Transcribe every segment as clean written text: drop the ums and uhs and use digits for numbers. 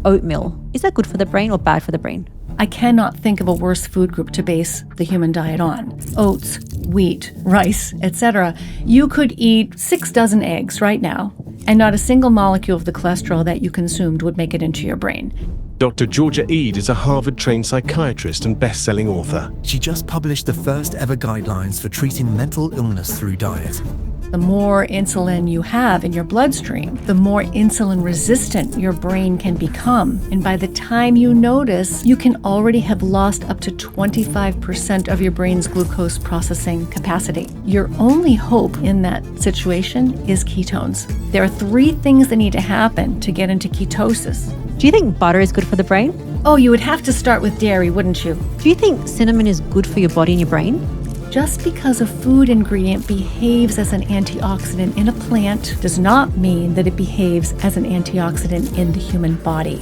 oatmeal. Is that good for the brain or bad for the brain? I cannot think of a worse food group to base the human diet on. Oats, wheat, rice, etc. You could eat 6 dozen eggs right now, and not a single molecule of the cholesterol that you consumed would make it into your brain. Dr. Georgia Ede is a Harvard-trained psychiatrist and best-selling author. She just published the first ever guidelines for treating mental illness through diet. The more insulin you have in your bloodstream, the more insulin resistant your brain can become. And by the time you notice, you can already have lost up to 25% of your brain's glucose processing capacity. Your only hope in that situation is ketones. There are 3 things that need to happen to get into ketosis. Do you think butter is good for the brain? Oh, you would have to start with dairy, wouldn't you? Do you think cinnamon is good for your body and your brain? Just because a food ingredient behaves as an antioxidant in a plant does not mean that it behaves as an antioxidant in the human body.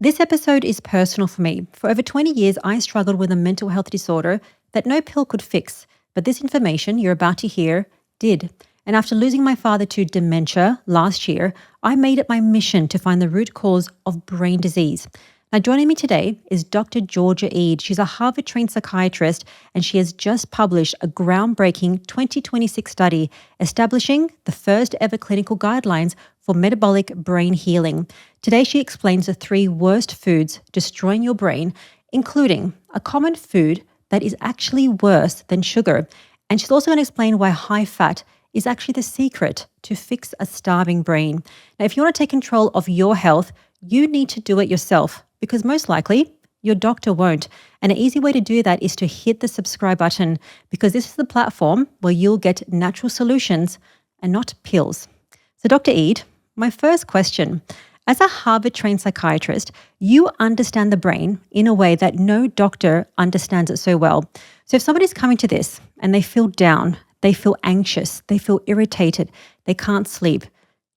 This episode is personal for me. For over 20 years, I struggled with a mental health disorder that no pill could fix, but this information you're about to hear did. And after losing my father to dementia last year, I made it my mission to find the root cause of brain disease. Now, joining me today is Dr. Georgia Ede. She's a Harvard-trained psychiatrist, and she has just published a groundbreaking 2026 study establishing the first ever clinical guidelines for metabolic brain healing. Today, she explains the 3 worst foods destroying your brain, including a common food that is actually worse than sugar. And she's also going to explain why high fat is actually the secret to fix a starving brain. Now, if you want to take control of your health, you need to do it yourself, because most likely your doctor won't. And an easy way to do that is to hit the subscribe button, because this is the platform where you'll get natural solutions and not pills. So Dr. Ede, my first question, as a Harvard-trained psychiatrist, you understand the brain in a way that no doctor understands it so well. So if somebody's coming to this and they feel down, they feel anxious, they feel irritated, they can't sleep,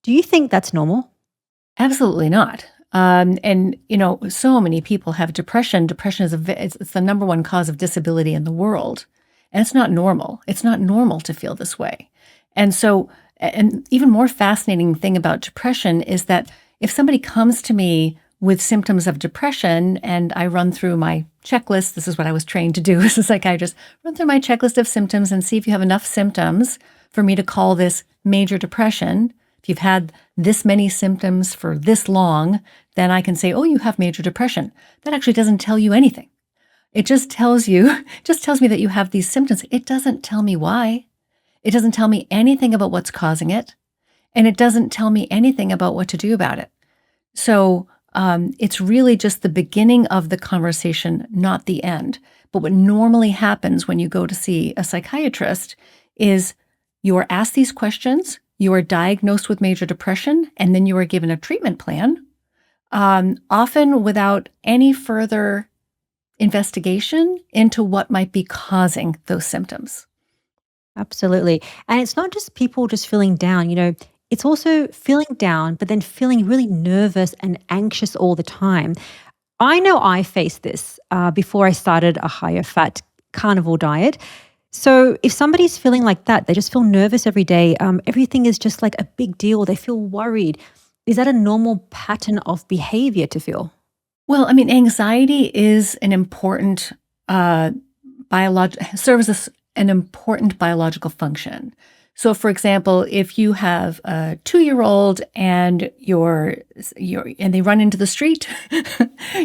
do you think that's normal? Absolutely not. And so many people have depression. Depression is it's the number 1 cause of disability in the world. And it's not normal. It's not normal to feel this way. And so, and even more fascinating thing about depression is that if somebody comes to me with symptoms of depression and I run through my checklist, this is what I was trained to do as a psychiatrist, run through my checklist of symptoms and see if you have enough symptoms for me to call this major depression. If you've had this many symptoms for this long, then I can say, oh, you have major depression. That actually doesn't tell you anything. It just tells me that you have these symptoms. It doesn't tell me why. It doesn't tell me anything about what's causing it. And it doesn't tell me anything about what to do about it. So it's really just the beginning of the conversation, not the end. But what normally happens when you go to see a psychiatrist is you are asked these questions, you are diagnosed with major depression, and then you are given a treatment plan, often without any further investigation into what might be causing those symptoms. Absolutely. And it's not just people just feeling down, it's also feeling down, but then feeling really nervous and anxious all the time. I know I faced this before I started a higher fat carnivore diet. So if somebody's feeling like that, they just feel nervous every day, everything is just like a big deal, they feel worried. Is that a normal pattern of behavior to feel? Well, anxiety is an important serves as an important biological function. So, for example, if you have a 2-year-old and and they run into the street,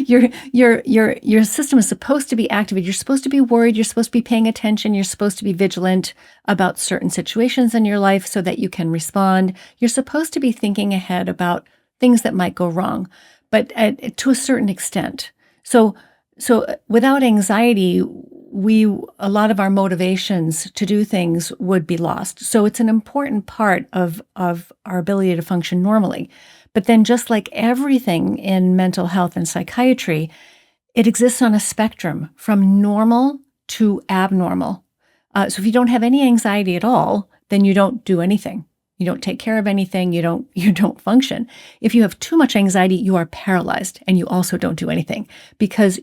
your system is supposed to be activated. You're supposed to be worried. You're supposed to be paying attention. You're supposed to be vigilant about certain situations in your life so that you can respond. You're supposed to be thinking ahead about things that might go wrong, but to a certain extent. So without anxiety, a lot of our motivations to do things would be lost. So it's an important part of our ability to function normally. But then just like everything in mental health and psychiatry, it exists on a spectrum from normal to abnormal. So if you don't have any anxiety at all, then you don't do anything. You don't take care of anything. You don't function. If you have too much anxiety, you are paralyzed and you also don't do anything because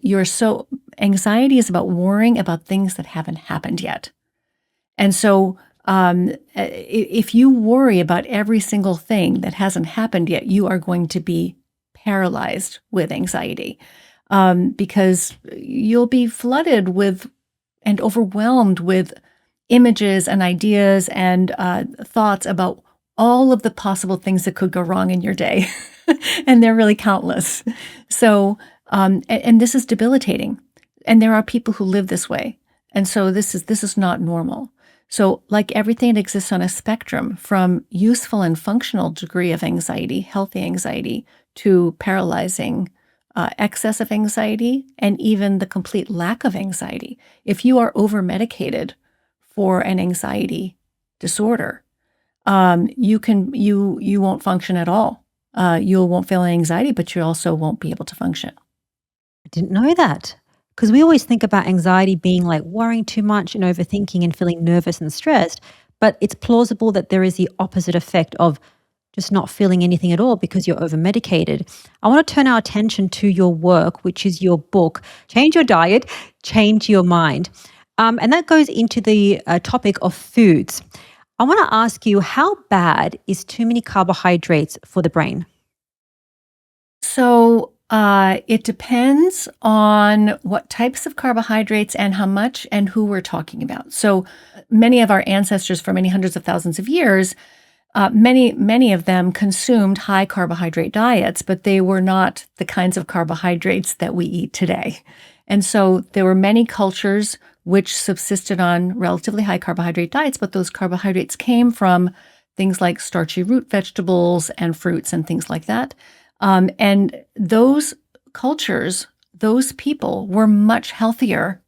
anxiety is about worrying about things that haven't happened yet. And so If you worry about every single thing that hasn't happened yet, you are going to be paralyzed with anxiety, because you'll be flooded with and overwhelmed with images and ideas and thoughts about all of the possible things that could go wrong in your day. And they're really countless. So, and this is debilitating. And there are people who live this way. And so this is not normal. So like everything, it exists on a spectrum from useful and functional degree of anxiety, healthy anxiety, to paralyzing excess of anxiety, and even the complete lack of anxiety. If you are over-medicated for an anxiety disorder, you won't function at all. You won't feel anxiety, but you also won't be able to function. I didn't know that. Because we always think about anxiety being like worrying too much and overthinking and feeling nervous and stressed. But it's plausible that there is the opposite effect of just not feeling anything at all because you're over medicated. I want to turn our attention to your work, which is your book, Change Your Diet, Change Your Mind. And that goes into the topic of foods. I want to ask you, how bad is too many carbohydrates for the brain? So it depends on what types of carbohydrates and how much and who we're talking about. So many of our ancestors for many hundreds of thousands of years, many of them consumed high carbohydrate diets, but they were not the kinds of carbohydrates that we eat today. And so there were many cultures which subsisted on relatively high carbohydrate diets, but those carbohydrates came from things like starchy root vegetables and fruits and things like that. And those cultures, those people were much healthier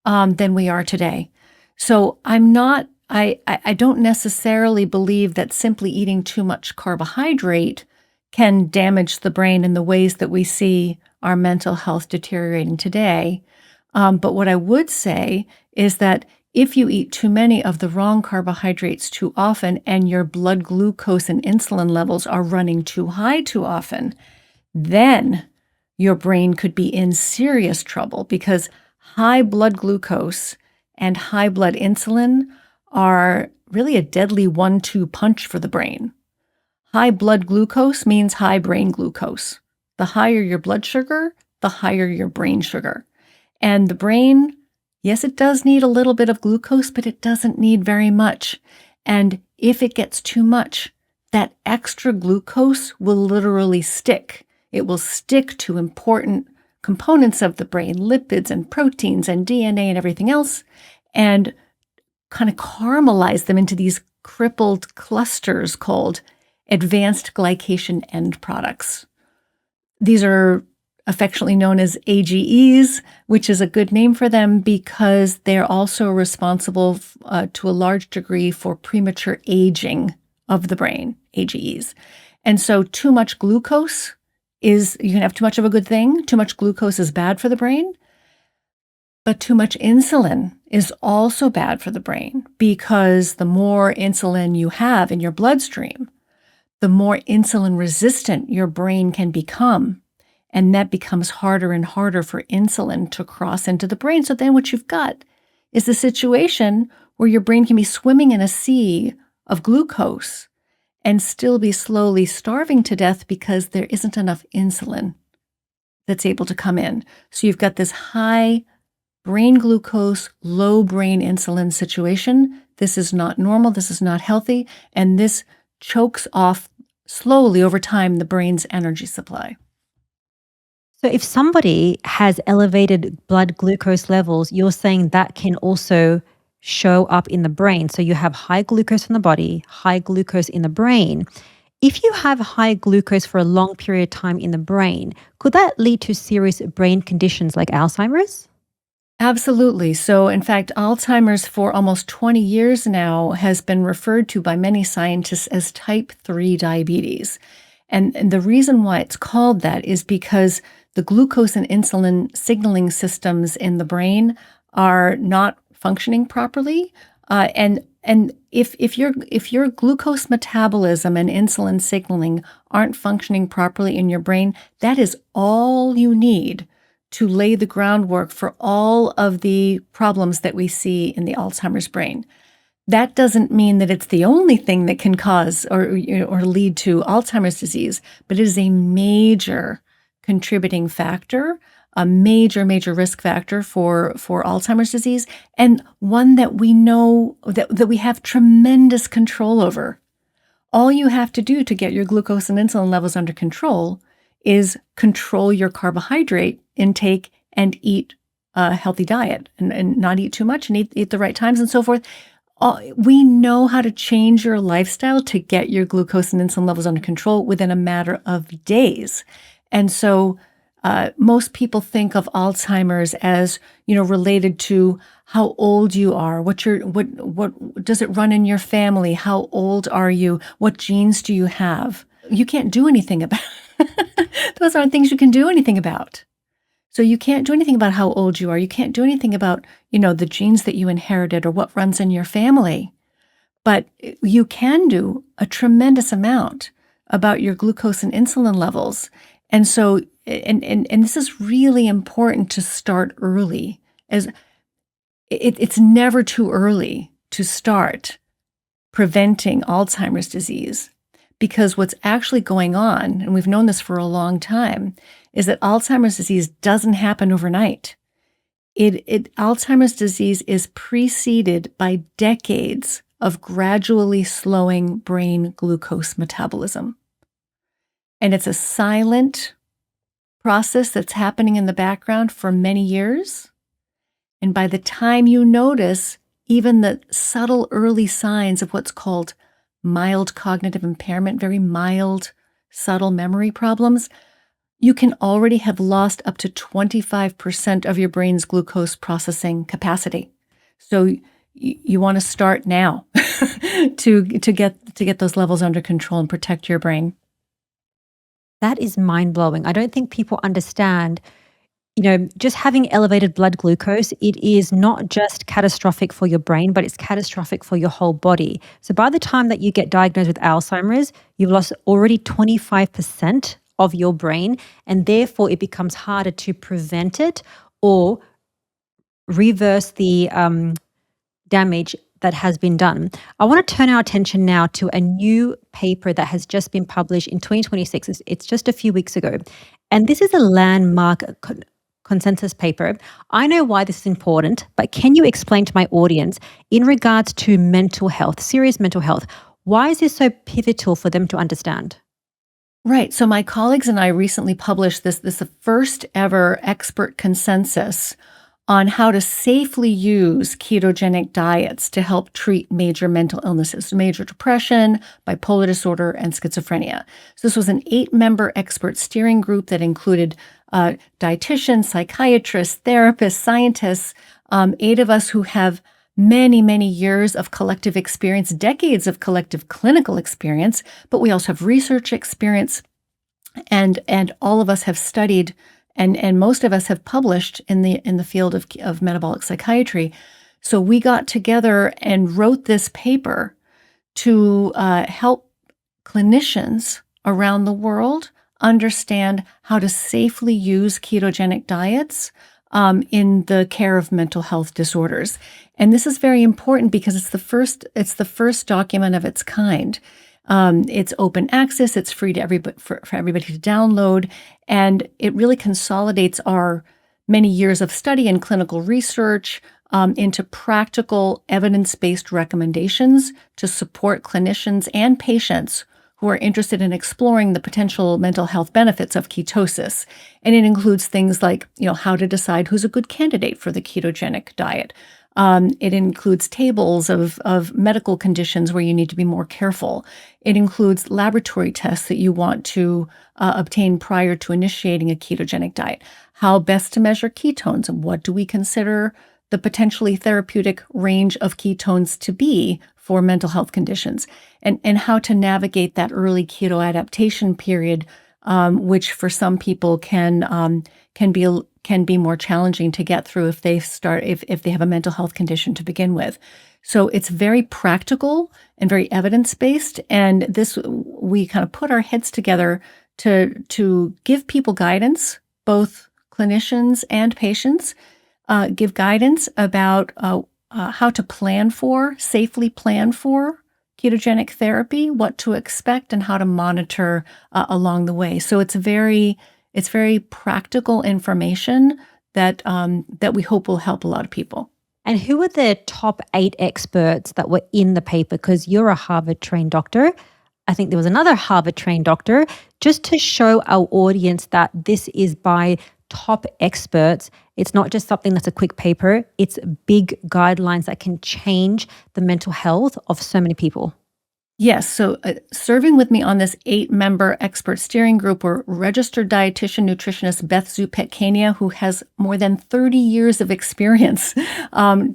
than we are today. So I don't necessarily believe that simply eating too much carbohydrate can damage the brain in the ways that we see our mental health deteriorating today. But what I would say is that if you eat too many of the wrong carbohydrates too often and your blood glucose and insulin levels are running too high too often, then your brain could be in serious trouble, because high blood glucose and high blood insulin are really a deadly 1-2 punch for the brain. High blood glucose means high brain glucose. The higher your blood sugar, the higher your brain sugar. And the brain, yes, it does need a little bit of glucose, but it doesn't need very much. And if it gets too much, that extra glucose will literally stick. It will stick to important components of the brain, lipids and proteins and DNA and everything else, and kind of caramelize them into these crippled clusters called advanced glycation end products. These are affectionately known as AGEs, which is a good name for them because they're also responsible to a large degree for premature aging of the brain, AGEs. And so too much glucose you can have too much of a good thing. Too much glucose is bad for the brain. But too much insulin is also bad for the brain, because the more insulin you have in your bloodstream, the more insulin resistant your brain can become. And that becomes harder and harder for insulin to cross into the brain. So then what you've got is the situation where your brain can be swimming in a sea of glucose and still be slowly starving to death because there isn't enough insulin that's able to come in. So you've got this high brain glucose, low brain insulin situation. This is not normal. This is not healthy. And this chokes off slowly over time the brain's energy supply. So if somebody has elevated blood glucose levels, you're saying that can also show up in the brain. So you have high glucose in the body, high glucose in the brain. If you have high glucose for a long period of time in the brain, could that lead to serious brain conditions like Alzheimer's? Absolutely. So in fact, Alzheimer's for almost 20 years now has been referred to by many scientists as type 3 diabetes. And the reason why it's called that is because the glucose and insulin signaling systems in the brain are not functioning properly. And if your glucose metabolism and insulin signaling aren't functioning properly in your brain, that is all you need to lay the groundwork for all of the problems that we see in the Alzheimer's brain. That doesn't mean that it's the only thing that can cause or lead to Alzheimer's disease, but it is a major contributing factor, a major risk factor for Alzheimer's disease, and one that we know that we have tremendous control over. All you have to do to get your glucose and insulin levels under control is control your carbohydrate intake and eat a healthy diet and not eat too much and eat the right times and so forth. We know how to change your lifestyle to get your glucose and insulin levels under control within a matter of days. And so most people think of Alzheimer's as, related to how old you are, what does it run in your family, how old are you, what genes do you have. You can't do anything about those aren't things you can do anything about. So you can't do anything about how old you are. You can't do anything about, the genes that you inherited or what runs in your family. But you can do a tremendous amount about your glucose and insulin levels. And so, and this is really important to start early. As it's never too early to start preventing Alzheimer's disease, because what's actually going on, and we've known this for a long time, is that Alzheimer's disease doesn't happen overnight. Alzheimer's disease is preceded by decades of gradually slowing brain glucose metabolism. And it's a silent process that's happening in the background for many years. And by the time you notice even the subtle early signs of what's called mild cognitive impairment, very mild, subtle memory problems, you can already have lost up to 25% of your brain's glucose processing capacity. So you want to start now to get those levels under control and protect your brain. That is mind-blowing. I don't think people understand, just having elevated blood glucose, it is not just catastrophic for your brain, but it's catastrophic for your whole body. So by the time that you get diagnosed with Alzheimer's, you've lost already 25% of your brain, and therefore it becomes harder to prevent it or reverse the damage that has been done. I want to turn our attention now to a new paper that has just been published in 2026. It's just a few weeks ago. And this is a landmark consensus paper. I know why this is important, but can you explain to my audience in regards to mental health, serious mental health, why is this so pivotal for them to understand? Right. So my colleagues and I recently published this the first ever expert consensus on how to safely use ketogenic diets to help treat major mental illnesses, major depression, bipolar disorder, and schizophrenia. So this was an 8-member expert steering group that included dietitians, psychiatrists, therapists, scientists, 8 of us who have many years of collective experience, decades of collective clinical experience, but we also have research experience, and all of us have studied, and most of us have published in the field of metabolic psychiatry. So we got together and wrote this paper to help clinicians around the world understand how to safely use ketogenic diets in the care of mental health disorders. And this is very important because it's the first document of its kind. It's open access, it's free to everybody for everybody to download, and it really consolidates our many years of study and clinical research into practical evidence-based recommendations to support clinicians and patients who are interested in exploring the potential mental health benefits of ketosis. And it includes things like, how to decide who's a good candidate for the ketogenic diet. It includes tables of medical conditions where you need to be more careful. It includes laboratory tests that you want to obtain prior to initiating a ketogenic diet. How best to measure ketones, and what do we consider the potentially therapeutic range of ketones to be for mental health conditions, and how to navigate that early keto adaptation period, which for some people can be more challenging to get through if they have a mental health condition to begin with. So it's very practical and very evidence-based, and we kind of put our heads together to give people guidance, both clinicians and patients, give guidance about safely plan for ketogenic therapy, what to expect, and how to monitor along the way. So it's very practical information that we hope will help a lot of people. And who were the top 8 experts that were in the paper? Because you're a Harvard-trained doctor. I think there was another Harvard-trained doctor, just to show our audience that this is by top experts. It's not just something that's a quick paper. It's big guidelines that can change the mental health of so many people. Yes. So serving with me on this 8-member expert steering group were registered dietitian nutritionist Beth Zupetkania, who has more than 30 years of experience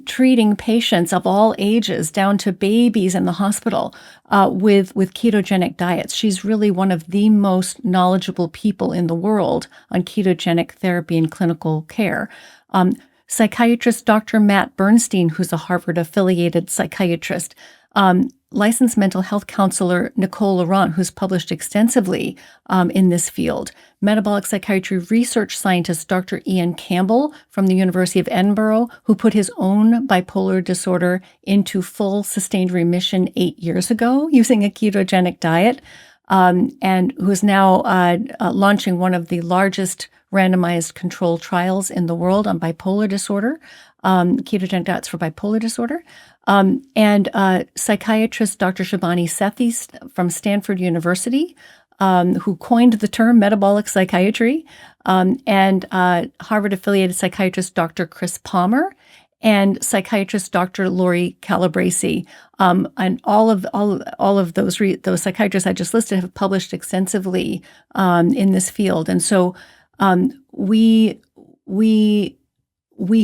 treating patients of all ages, down to babies in the hospital, with ketogenic diets. She's really one of the most knowledgeable people in the world on ketogenic therapy and clinical care. Psychiatrist Dr. Matt Bernstein, who's a Harvard-affiliated psychiatrist. Licensed mental health counselor Nicole Laurent, who's published extensively in this field. Metabolic psychiatry research scientist Dr. Ian Campbell from the University of Edinburgh, who put his own bipolar disorder into full sustained remission 8 years ago using a ketogenic diet, and who is now launching one of the largest randomized controlled trials in the world on bipolar disorder, ketogenic diets for bipolar disorder. And psychiatrist Dr. Shabani Sethi from Stanford University, who coined the term metabolic psychiatry, and Harvard-affiliated psychiatrist Dr. Chris Palmer, and psychiatrist Dr. Lori Calabresi. And all of those psychiatrists I just listed have published extensively in this field. And so we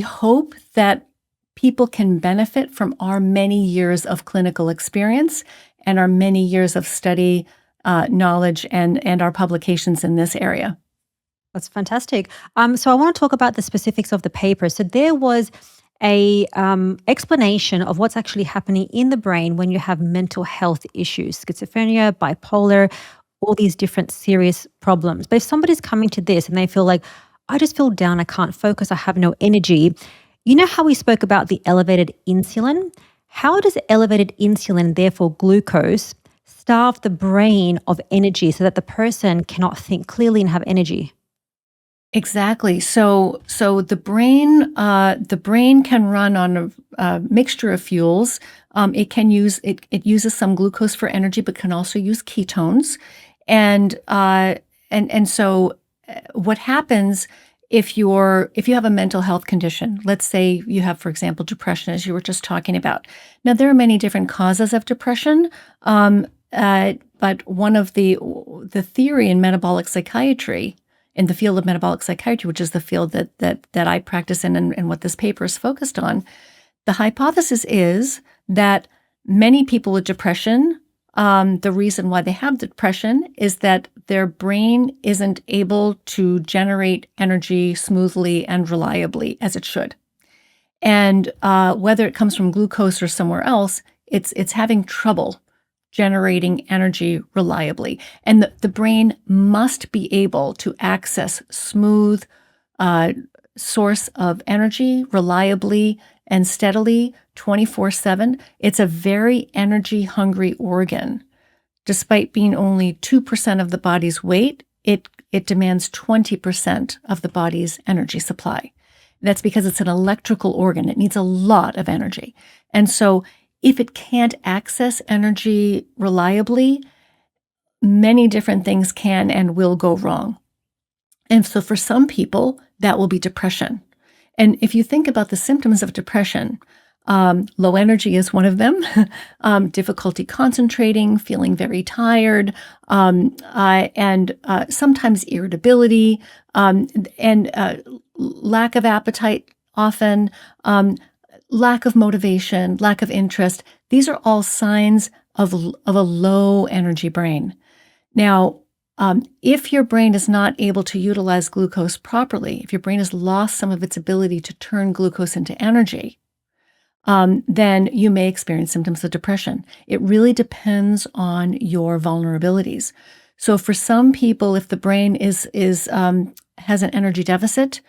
hope that people can benefit from our many years of clinical experience and our many years of study, knowledge, and our publications in this area. That's fantastic. So I want to talk about the specifics of the paper. So there was a explanation of what's actually happening in the brain when you have mental health issues, schizophrenia, bipolar, all these different serious problems. But if somebody's coming to this and they feel like, I just feel down, I can't focus, I have no energy. You know how we spoke about the elevated insulin? How does elevated insulin, therefore glucose, starve the brain of energy so that the person cannot think clearly and have energy? Exactly. So the brain can run on a mixture of fuels. It uses some glucose for energy, but can also use ketones. And so what happens if you have a mental health condition? Let's say you have, for example, depression, as you were just talking about. Now, there are many different causes of depression, but one of the theory in metabolic psychiatry, in the field of metabolic psychiatry, which is the field that I practice in and what this paper is focused on, the hypothesis is that many people with depression, the reason why they have depression is that their brain isn't able to generate energy smoothly and reliably as it should. And whether it comes from glucose or somewhere else, it's having trouble generating energy reliably. And the brain must be able to access smooth source of energy reliably and steadily 24/7. It's a very energy-hungry organ. Despite being only 2% of the body's weight, it demands 20% of the body's energy supply. That's because it's an electrical organ. It needs a lot of energy. And so if it can't access energy reliably, many different things can and will go wrong. And so for some people, that will be depression. And if you think about the symptoms of depression, low energy is one of them, difficulty concentrating, feeling very tired, and sometimes irritability, and lack of appetite often, lack of motivation, lack of interest. These are all signs of a low energy brain. Now, if your brain is not able to utilize glucose properly, if your brain has lost some of its ability to turn glucose into energy, then you may experience symptoms of depression. It really depends on your vulnerabilities. So for some people, if the brain has an energy deficit,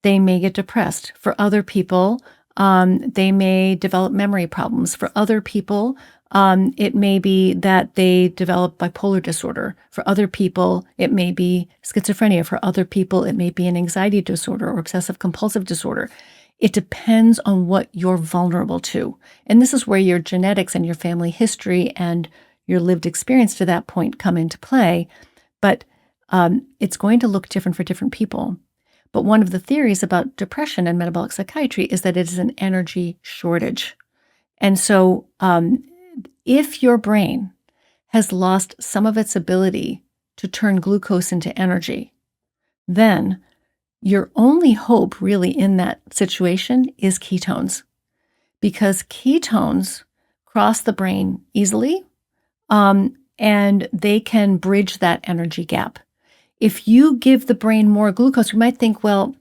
they may get depressed. For other people, They may develop memory problems. For other people, it may be that they develop bipolar disorder. For other people, it may be schizophrenia. For other people, it may be an anxiety disorder or obsessive compulsive disorder. It depends on what you're vulnerable to. And this is where your genetics and your family history and your lived experience to that point come into play. But it's going to look different for different people. But one of the theories about depression and metabolic psychiatry is that it is an energy shortage. And so if your brain has lost some of its ability to turn glucose into energy, then your only hope really in that situation is ketones, because ketones cross the brain easily, and they can bridge that energy gap. If you give the brain more glucose, you might think, well,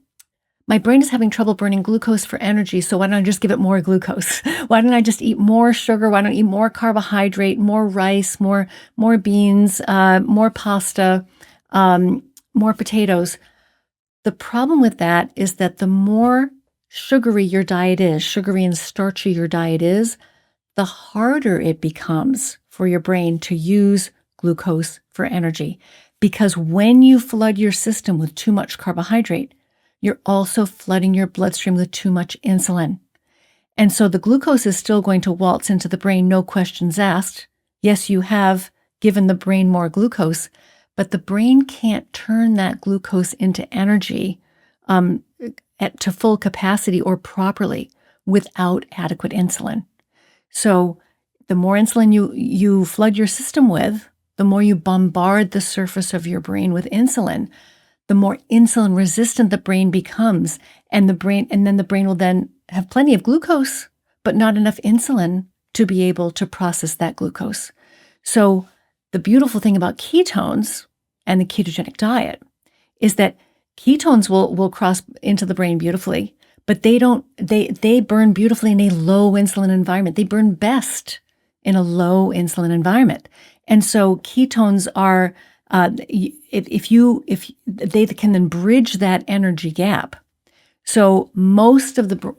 my brain is having trouble burning glucose for energy, so why don't I just give it more glucose? Why don't I just eat more sugar? Why don't I eat more carbohydrate, more rice, more beans, more pasta, more potatoes? The problem with that is that the more sugary your diet is, sugary and starchy your diet is, the harder it becomes for your brain to use glucose for energy. Because when you flood your system with too much carbohydrate, you're also flooding your bloodstream with too much insulin. And so the glucose is still going to waltz into the brain, no questions asked. Yes, you have given the brain more glucose, but the brain can't turn that glucose into energy to full capacity or properly without adequate insulin. So the more insulin you flood your system with, the more you bombard the surface of your brain with insulin, the more insulin resistant the brain becomes, and then the brain will then have plenty of glucose, but not enough insulin to be able to process that glucose. So the beautiful thing about ketones and the ketogenic diet is that ketones will cross into the brain beautifully, but they burn beautifully in a low insulin environment. They burn best in a low insulin environment. And so ketones are, if they can then bridge that energy gap. So most of the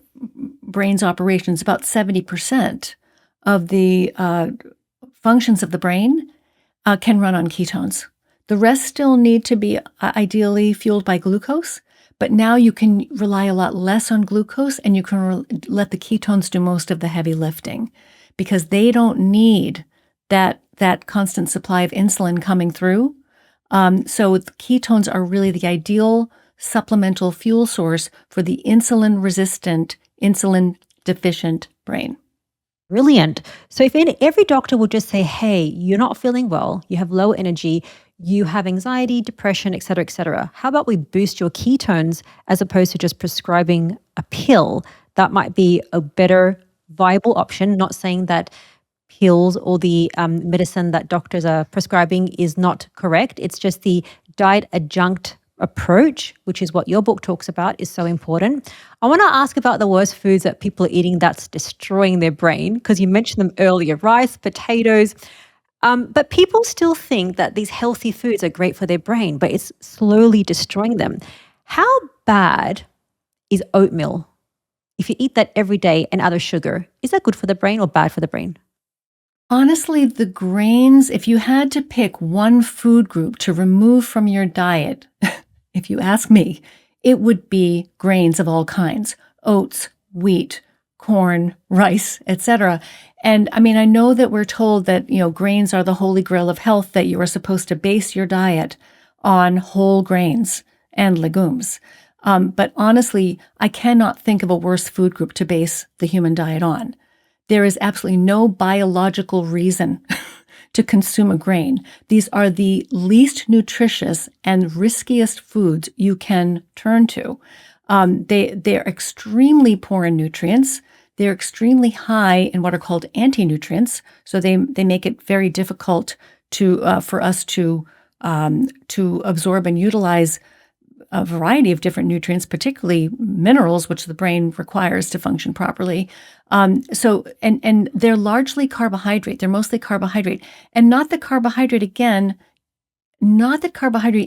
brain's operations, about 70% of the functions of the brain can run on ketones. The rest still need to be ideally fueled by glucose, but now you can rely a lot less on glucose, and you can let the ketones do most of the heavy lifting, because they don't need that constant supply of insulin coming through. So the ketones are really the ideal supplemental fuel source for the insulin-resistant, insulin-deficient brain. Brilliant. So if every doctor would just say, hey, you're not feeling well, you have low energy, you have anxiety, depression, et cetera, how about we boost your ketones as opposed to just prescribing a pill? That might be a better viable option. Not saying that pills or the medicine that doctors are prescribing is not correct. It's just the diet adjunct approach, which is what your book talks about, is so important. I want to ask about the worst foods that people are eating that's destroying their brain, because you mentioned them earlier: rice, potatoes. But people still think that these healthy foods are great for their brain, but it's slowly destroying them. How bad is oatmeal? If you eat that every day and other sugar, is that good for the brain or bad for the brain? Honestly, the grains, if you had to pick one food group to remove from your diet, if you ask me, it would be grains of all kinds: oats, wheat, corn, rice, etc. And I mean, I know that we're told that, grains are the holy grail of health, that you are supposed to base your diet on whole grains and legumes. But honestly, I cannot think of a worse food group to base the human diet on. There is absolutely no biological reason to consume a grain. These are the least nutritious and riskiest foods you can turn to. They're extremely poor in nutrients. They're extremely high in what are called anti-nutrients. So they make it very difficult for us to absorb and utilize a variety of different nutrients, particularly minerals, which the brain requires to function properly. So they're largely carbohydrate. They're mostly carbohydrate. And not that carbohydrate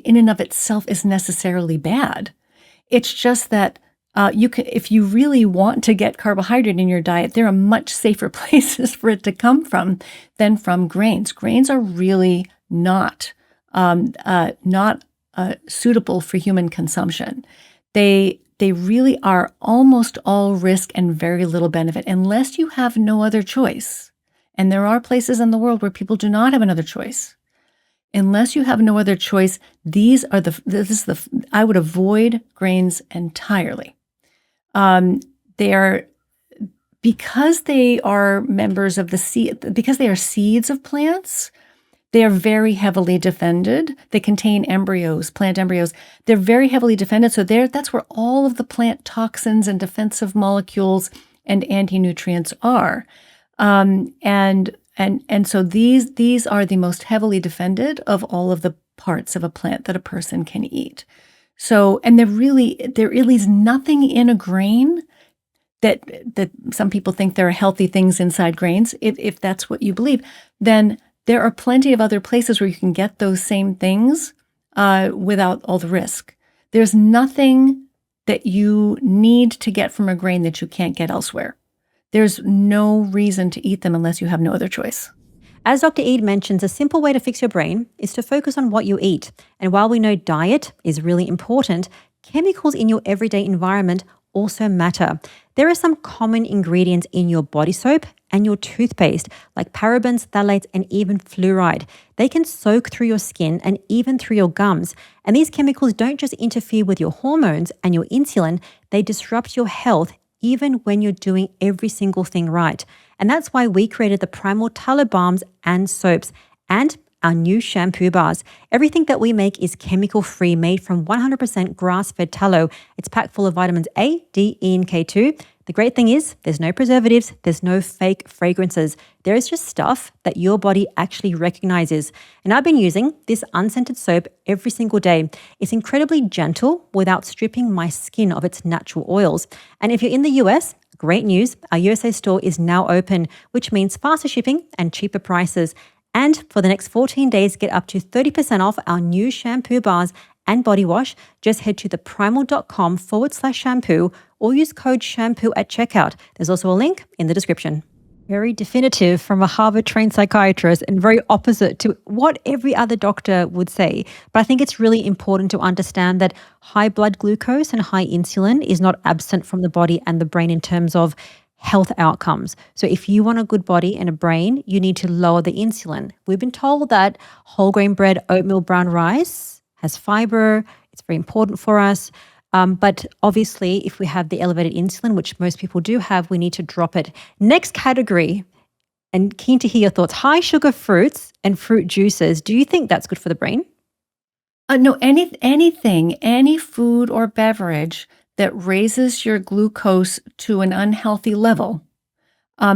in and of itself is necessarily bad. It's just that if you really want to get carbohydrate in your diet, there are much safer places for it to come from than from grains. Grains are really not suitable for human consumption. They really are almost all risk and very little benefit, unless you have no other choice. And there are places in the world where people do not have another choice. Unless you have no other choice, I would avoid grains entirely. They are, because they are members of the seed, because they are seeds of plants, they are very heavily defended. They contain embryos, plant embryos. They're very heavily defended. So that's where all of the plant toxins and defensive molecules and anti-nutrients are. And so these are the most heavily defended of all of the parts of a plant that a person can eat. So, and there really is nothing in a grain that some people think there are healthy things inside grains. If that's what you believe, then there are plenty of other places where you can get those same things without all the risk. There's nothing that you need to get from a grain that you can't get elsewhere. There's no reason to eat them unless you have no other choice. As Dr. Eid mentions, a simple way to fix your brain is to focus on what you eat. And while we know diet is really important, chemicals in your everyday environment also matter. There are some common ingredients in your body soap and your toothpaste, like parabens, phthalates, and even fluoride. They can soak through your skin and even through your gums. And these chemicals don't just interfere with your hormones and your insulin, they disrupt your health even when you're doing every single thing right. And that's why we created the Primal Tallow Balms and Soaps and our new shampoo bars. Everything that we make is chemical-free, made from 100% grass-fed tallow. It's packed full of vitamins A, D, E, and K2. The great thing is there's no preservatives, there's no fake fragrances. There is just stuff that your body actually recognizes. And I've been using this unscented soap every single day. It's incredibly gentle without stripping my skin of its natural oils. And if you're in the US, great news, our USA store is now open, which means faster shipping and cheaper prices. And for the next 14 days, get up to 30% off our new shampoo bars and body wash. Just head to theprimal.com/shampoo or use code shampoo at checkout. There's also a link in the description. Very definitive from a Harvard-trained psychiatrist and very opposite to what every other doctor would say. But I think it's really important to understand that high blood glucose and high insulin is not absent from the body and the brain in terms of health outcomes. So if you want a good body and a brain, you need to lower the insulin. We've been told that whole grain bread, oatmeal, brown rice has fiber. It's very important for us. But obviously, if we have the elevated insulin, which most people do have, we need to drop it. Next category, and keen to hear your thoughts, high sugar fruits and fruit juices. Do you think that's good for the brain? No, any food or beverage that raises your glucose to an unhealthy level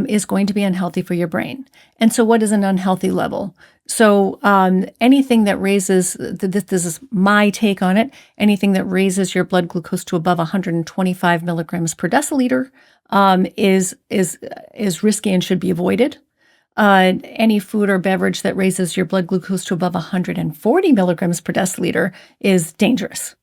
is going to be unhealthy for your brain. And so what is an unhealthy level? So anything that raises, this is my take on it, anything that raises your blood glucose to above 125 milligrams per deciliter is risky and should be avoided. Any food or beverage that raises your blood glucose to above 140 milligrams per deciliter is dangerous.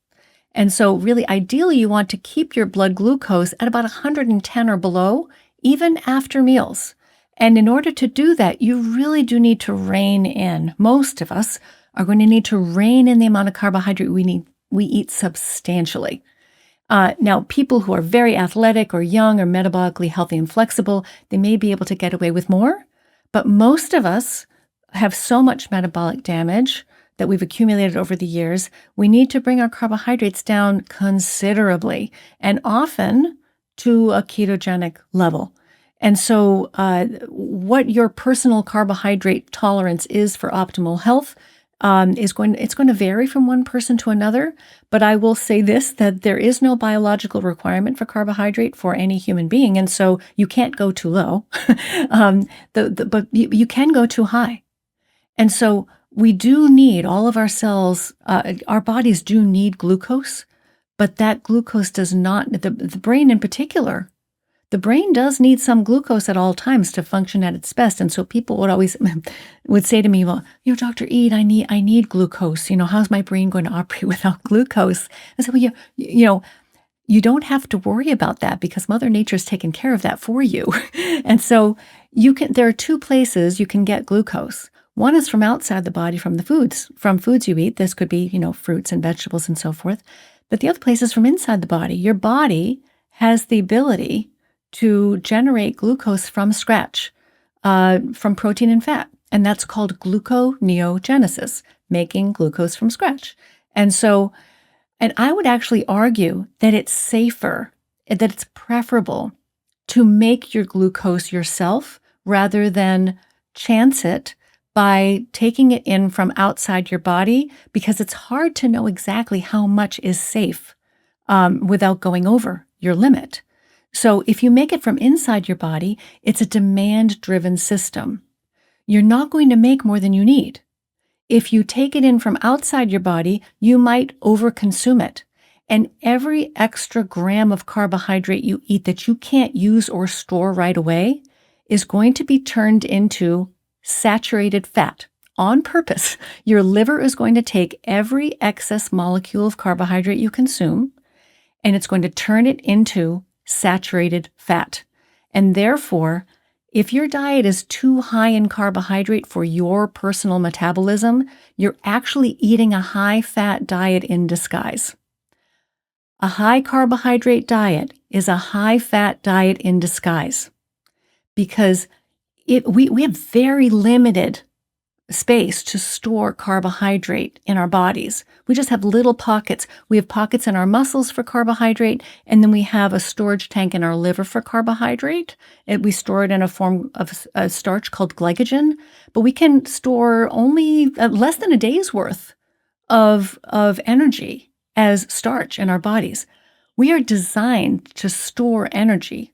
And so really, ideally, you want to keep your blood glucose at about 110 or below, even after meals. And in order to do that, you really do need to rein in. Most of us are going to need to rein in the amount of carbohydrate we eat substantially. Now, people who are very athletic or young or metabolically healthy and flexible, they may be able to get away with more. But most of us have so much metabolic damage that we've accumulated over the years, we need to bring our carbohydrates down considerably and often to a ketogenic level. And so what your personal carbohydrate tolerance is for optimal health it's going to vary from one person to another. But I will say this, that there is no biological requirement for carbohydrate for any human being. And so you can't go too low, but you can go too high. And so we do need, all of our cells, our bodies do need glucose, but that glucose does not, the brain in particular, the brain does need some glucose at all times to function at its best. And so people would say to me, well, Dr. Eid, I need glucose. How's my brain going to operate without glucose? I said, well, you don't have to worry about that because Mother Nature's taken care of that for you. And so there are two places you can get glucose. One is from outside the body, from foods you eat. This could be, fruits and vegetables and so forth. But the other place is from inside the body. Your body has the ability to generate glucose from scratch, from protein and fat. And that's called gluconeogenesis, making glucose from scratch. And I would actually argue that it's safer, that it's preferable to make your glucose yourself rather than chance it by taking it in from outside your body, because it's hard to know exactly how much is safe without going over your limit. So if you make it from inside your body, it's a demand-driven system. You're not going to make more than you need. If you take it in from outside your body, you might overconsume it. And every extra gram of carbohydrate you eat that you can't use or store right away is going to be turned into saturated fat on purpose. Your liver is going to take every excess molecule of carbohydrate you consume, and it's going to turn it into saturated fat. And therefore, if your diet is too high in carbohydrate for your personal metabolism, you're actually eating a high-fat diet in disguise. A high-carbohydrate diet is a high-fat diet in disguise because we have very limited space to store carbohydrate in our bodies. We just have little pockets. We have pockets in our muscles for carbohydrate, and then we have a storage tank in our liver for carbohydrate. We store it in a form of a starch called glycogen, but we can store only less than a day's worth of energy as starch in our bodies. We are designed to store energy,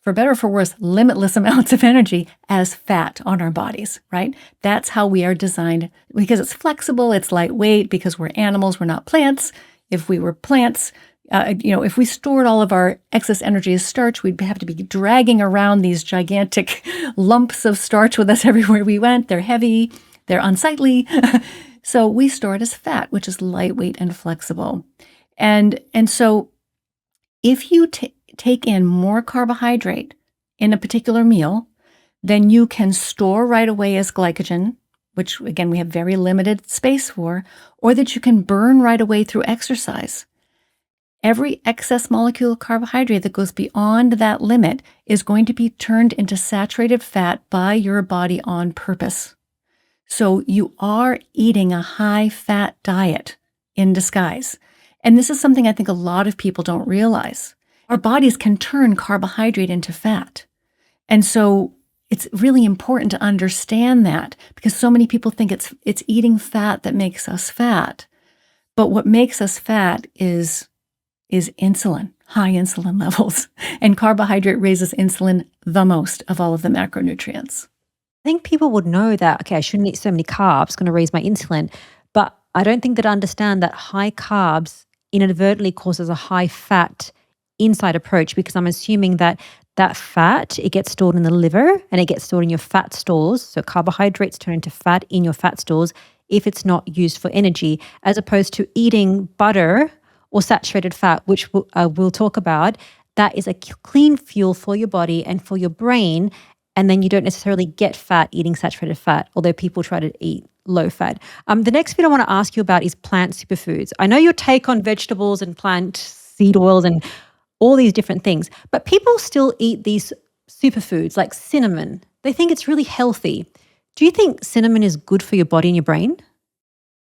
for better or for worse, limitless amounts of energy as fat on our bodies, right? That's how we are designed, because it's flexible, it's lightweight, because we're animals, we're not plants. If we were plants, if we stored all of our excess energy as starch, we'd have to be dragging around these gigantic lumps of starch with us everywhere we went. They're heavy, they're unsightly. So we store it as fat, which is lightweight and flexible. And so if you take in more carbohydrate in a particular meal than you can store right away as glycogen, which again, we have very limited space for, or that you can burn right away through exercise. Every excess molecule of carbohydrate that goes beyond that limit is going to be turned into saturated fat by your body on purpose. So you are eating a high-fat diet in disguise. And this is something I think a lot of people don't realize. Our bodies can turn carbohydrate into fat. And so it's really important to understand that, because so many people think it's eating fat that makes us fat. But what makes us fat is insulin, high insulin levels. And carbohydrate raises insulin the most of all of the macronutrients. I think people would know that, okay, I shouldn't eat so many carbs, it's going to raise my insulin. But I don't think they'd understand that high carbs inadvertently causes a high fat inside approach, because I'm assuming that fat, it gets stored in the liver and it gets stored in your fat stores. So carbohydrates turn into fat in your fat stores if it's not used for energy, as opposed to eating butter or saturated fat, which we'll talk about. That is a clean fuel for your body and for your brain. And then you don't necessarily get fat eating saturated fat, although people try to eat low fat. The next bit I want to ask you about is plant superfoods. I know your take on vegetables and plant seed oils and all these different things, but people still eat these superfoods like cinnamon. They think it's really healthy. Do you think cinnamon is good for your body and your brain?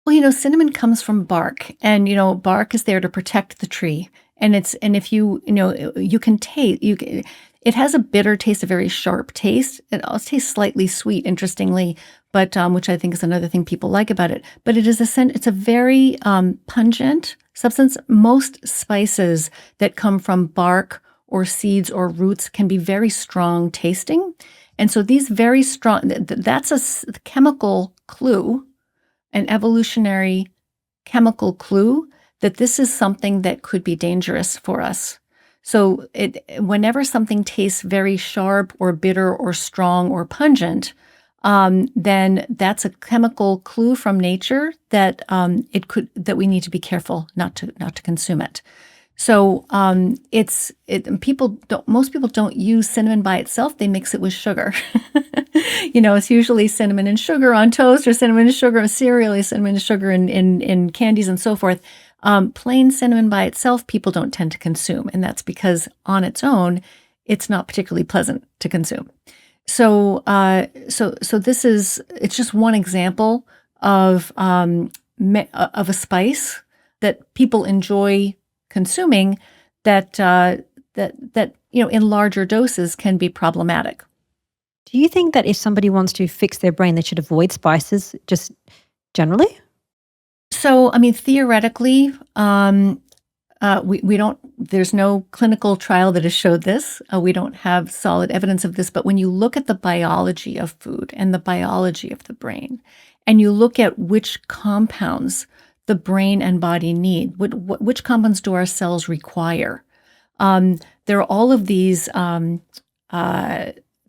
Well, cinnamon comes from bark, and bark is there to protect the tree. And if you can taste, it has a bitter taste, a very sharp taste. It also tastes slightly sweet, interestingly, but which I think is another thing people like about it. But it's a very pungent substance. Most spices that come from bark or seeds or roots can be very strong tasting. And so these very strong, that's a chemical clue, an evolutionary chemical clue that this is something that could be dangerous for us. So whenever something tastes very sharp or bitter or strong or pungent, then that's a chemical clue from nature that that we need to be careful not to consume it. So most people don't use cinnamon by itself. They mix it with sugar. It's usually cinnamon and sugar on toast, or cinnamon and sugar on cereal, or cinnamon and sugar in candies and so forth. Plain cinnamon by itself, people don't tend to consume. And that's because on its own, it's not particularly pleasant to consume. So it's just one example of a spice that people enjoy consuming that in larger doses can be problematic. Do you think that if somebody wants to fix their brain, they should avoid spices just generally? So, I mean, theoretically, we don't. There's no clinical trial that has showed this. We don't have solid evidence of this. But when you look at the biology of food and the biology of the brain, and you look at which compounds the brain and body need, which compounds do our cells require? There are all of these.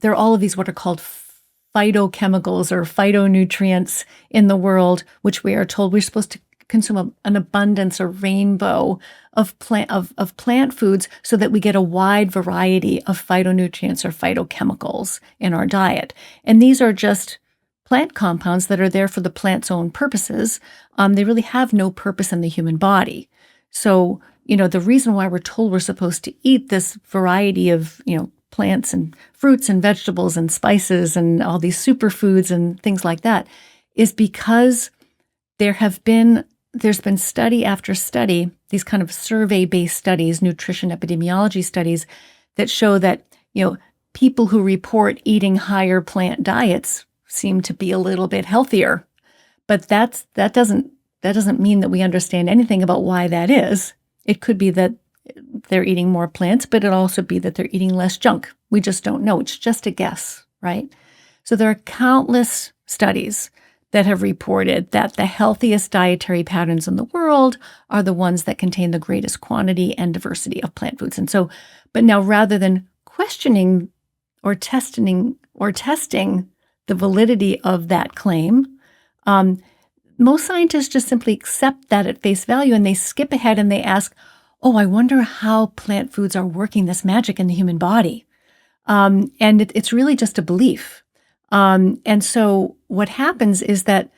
There are all of these what are called phytochemicals or phytonutrients in the world, which we are told we're supposed to consume an abundance, a rainbow of plant foods, so that we get a wide variety of phytonutrients or phytochemicals in our diet. And these are just plant compounds that are there for the plant's own purposes. They really have no purpose in the human body. So, the reason why we're told we're supposed to eat this variety of, plants and fruits and vegetables and spices and all these superfoods and things like that is because there's been study after study, these kind of survey-based studies, nutrition epidemiology studies, that show that, people who report eating higher plant diets seem to be a little bit healthier. But that doesn't mean that we understand anything about why that is. It could be that they're eating more plants, but it also be that they're eating less junk. We just don't know. It's just a guess, right? So there are countless studies that have reported that the healthiest dietary patterns in the world are the ones that contain the greatest quantity and diversity of plant foods. And so, but now rather than questioning or testing the validity of that claim, most scientists just simply accept that at face value, and they skip ahead and they ask, oh, I wonder how plant foods are working this magic in the human body. And it's really just a belief. And so what happens is that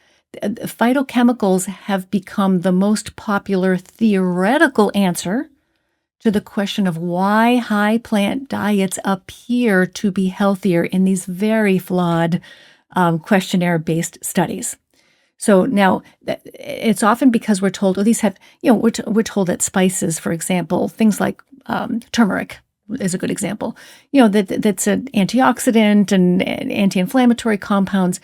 phytochemicals have become the most popular theoretical answer to the question of why high plant diets appear to be healthier in these very flawed questionnaire-based studies. So now it's often because we're told, these have, we're told that spices, for example, things like turmeric is a good example, that's an antioxidant and anti-inflammatory compounds.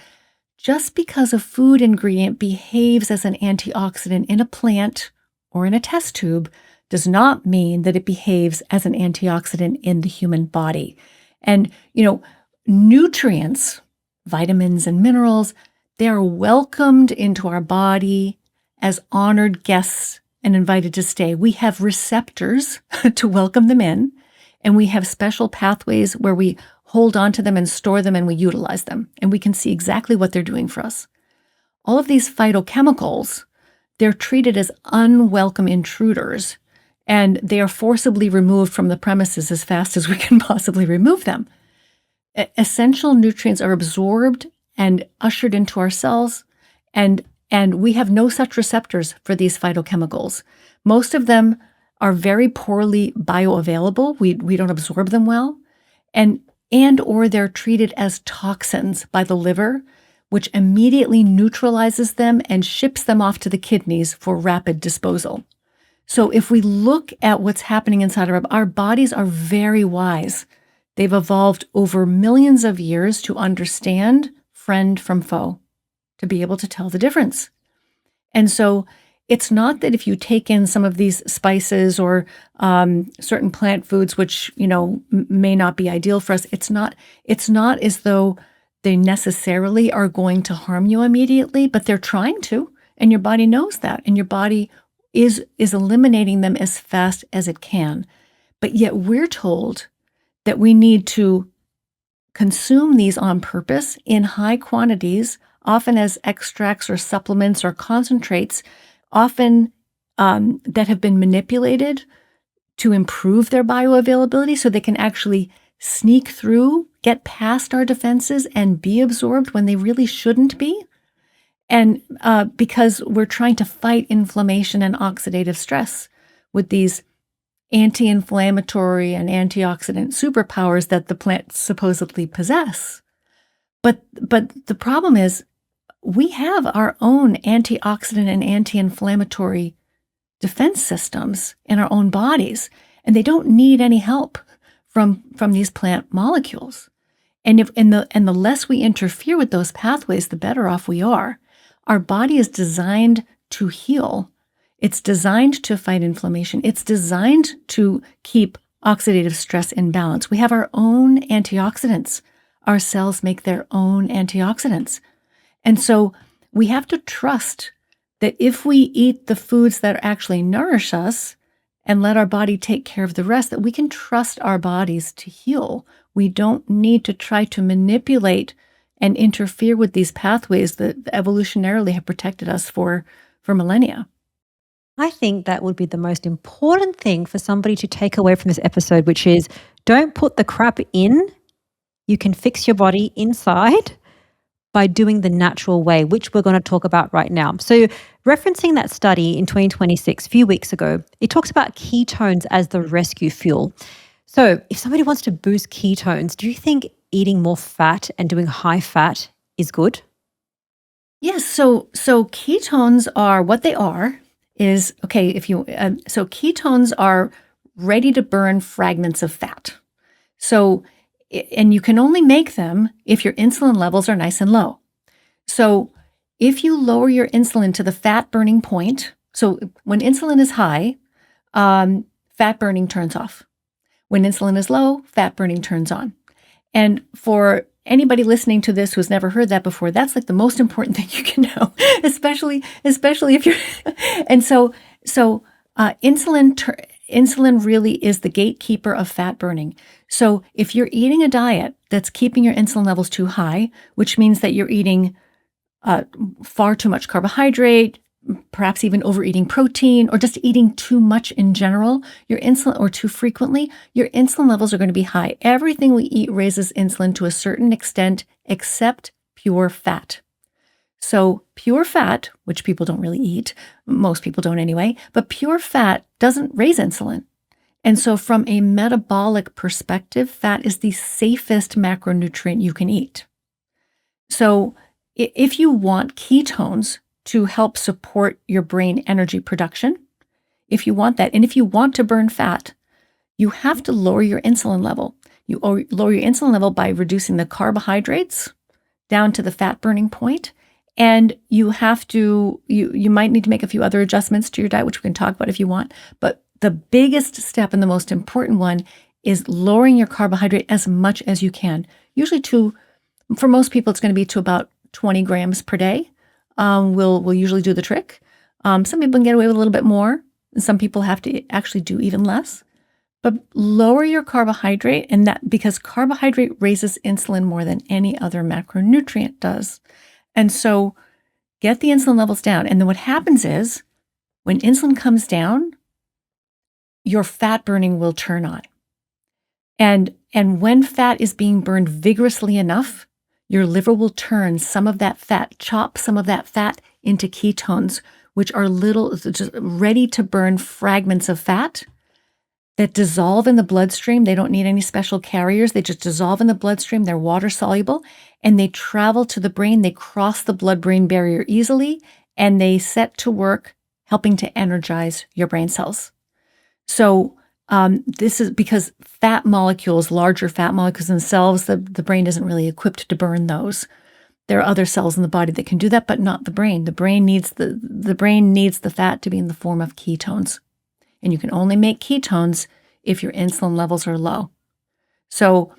Just because a food ingredient behaves as an antioxidant in a plant or in a test tube does not mean that it behaves as an antioxidant in the human body. And, nutrients, vitamins and minerals, they are welcomed into our body as honored guests and invited to stay. We have receptors to welcome them in, and we have special pathways where we hold on to them and store them and we utilize them, and we can see exactly what they're doing for us. All of these phytochemicals, they're treated as unwelcome intruders, and they are forcibly removed from the premises as fast as we can possibly remove them. Essential nutrients are absorbed and ushered into our cells, and we have no such receptors for these phytochemicals. Most of them are very poorly bioavailable. We don't absorb them well, and or they're treated as toxins by the liver, which immediately neutralizes them and ships them off to the kidneys for rapid disposal. So if we look at what's happening inside our bodies are very wise. They've evolved over millions of years to understand friend from foe, to be able to tell the difference. And so it's not that if you take in some of these spices or certain plant foods, which, may not be ideal for us, it's not as though they necessarily are going to harm you immediately, but they're trying to, and your body knows that, and your body is eliminating them as fast as it can. But yet we're told that we need to consume these on purpose in high quantities, often as extracts or supplements or concentrates, often that have been manipulated to improve their bioavailability so they can actually sneak through, get past our defenses, and be absorbed when they really shouldn't be. And because we're trying to fight inflammation and oxidative stress with these anti-inflammatory and antioxidant superpowers that the plants supposedly possess. But the problem is we have our own antioxidant and anti-inflammatory defense systems in our own bodies, and they don't need any help from these plant molecules. And the less we interfere with those pathways, the better off we are. Our body is designed to heal. It's designed to fight inflammation. It's designed to keep oxidative stress in balance. We have our own antioxidants. Our cells make their own antioxidants. And so we have to trust that if we eat the foods that actually nourish us and let our body take care of the rest, that we can trust our bodies to heal. We don't need to try to manipulate and interfere with these pathways that evolutionarily have protected us for millennia. I think that would be the most important thing for somebody to take away from this episode, which is don't put the crap in. You can fix your body inside by doing the natural way, which we're going to talk about right now. So referencing that study in 2026, a few weeks ago, it talks about ketones as the rescue fuel. So if somebody wants to boost ketones, do you think eating more fat and doing high fat is good? Yes. So ketones are what they are. Is okay if you so ketones are ready to burn fragments of fat. So and you can only make them if your insulin levels are nice and low. So if you lower your insulin to the fat burning point, so when insulin is high, fat burning turns off. When insulin is low, fat burning turns on. And for anybody listening to this who's never heard that before, that's like the most important thing you can know, especially if you're, and so insulin really is the gatekeeper of fat burning. So if you're eating a diet that's keeping your insulin levels too high, which means that you're eating far too much carbohydrate, perhaps even overeating protein, or just eating too much in general, your insulin, or too frequently, your insulin levels are going to be high. Everything we eat raises insulin to a certain extent, except pure fat. So pure fat, which people don't really eat, most people don't anyway, but pure fat doesn't raise insulin. And so from a metabolic perspective, fat is the safest macronutrient you can eat. So if you want ketones to help support your brain energy production, if you want that, and if you want to burn fat, you have to lower your insulin level. You lower your insulin level by reducing the carbohydrates down to the fat burning point. And you have to, you might need to make a few other adjustments to your diet, which we can talk about if you want. But the biggest step and the most important one is lowering your carbohydrate as much as you can. Usually for most people, it's going to be to about 20 grams per day. Will usually do the trick. Some people can get away with a little bit more, and some people have to actually do even less. But lower your carbohydrate, and that because carbohydrate raises insulin more than any other macronutrient does. And so get the insulin levels down. And then what happens is when insulin comes down, your fat burning will turn on. And when fat is being burned vigorously enough, your liver will turn some of that fat, chop some of that fat into ketones, which are little, just ready to burn fragments of fat that dissolve in the bloodstream. They don't need any special carriers. They just dissolve in the bloodstream. They're water soluble, and they travel to the brain. They cross the blood-brain barrier easily, and they set to work helping to energize your brain cells. So this is because fat molecules, larger fat molecules themselves, the brain isn't really equipped to burn those. There are other cells in the body that can do that, but not the brain. The brain needs the fat to be in the form of ketones. And you can only make ketones if your insulin levels are low. So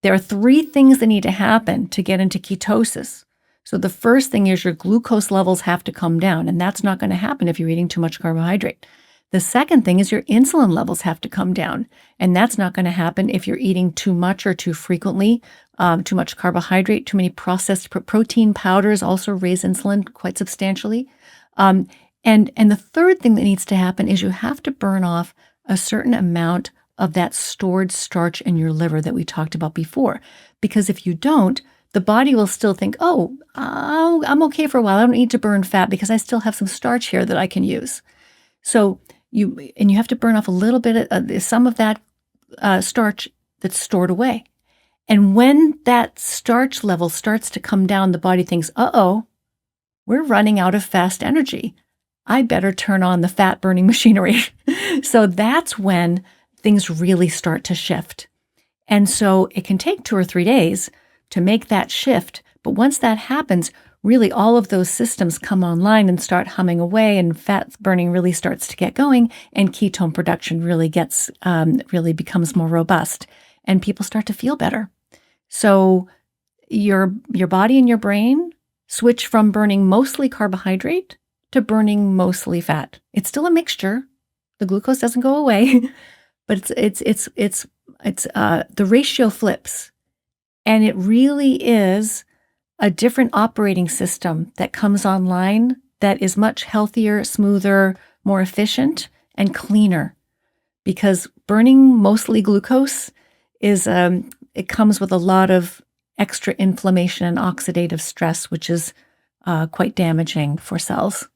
there are 3 things that need to happen to get into ketosis. So the first thing is your glucose levels have to come down, and that's not going to happen if you're eating too much carbohydrate. The second thing is your insulin levels have to come down, and that's not going to happen if you're eating too much or too frequently, too much carbohydrate, too many processed protein powders also raise insulin quite substantially. And the third thing that needs to happen is you have to burn off a certain amount of that stored starch in your liver that we talked about before. Because if you don't, the body will still think, oh, I'm okay for a while. I don't need to burn fat because I still have some starch here that I can use. So you have to burn off a little bit of some of that starch that's stored away. And when that starch level starts to come down, the body thinks, uh-oh, we're running out of fast energy. I better turn on the fat burning machinery. So that's when things really start to shift. And so it can take 2 or 3 days to make that shift. But once that happens, really all of those systems come online and start humming away, and fat burning really starts to get going, and ketone production really becomes more robust, and people start to feel better. So your body and your brain switch from burning mostly carbohydrate to burning mostly fat. It's still a mixture. The glucose doesn't go away, but it's the ratio flips, and it really is a different operating system that comes online that is much healthier, smoother, more efficient, and cleaner. Because burning mostly glucose is it comes with a lot of extra inflammation and oxidative stress, which is quite damaging for cells.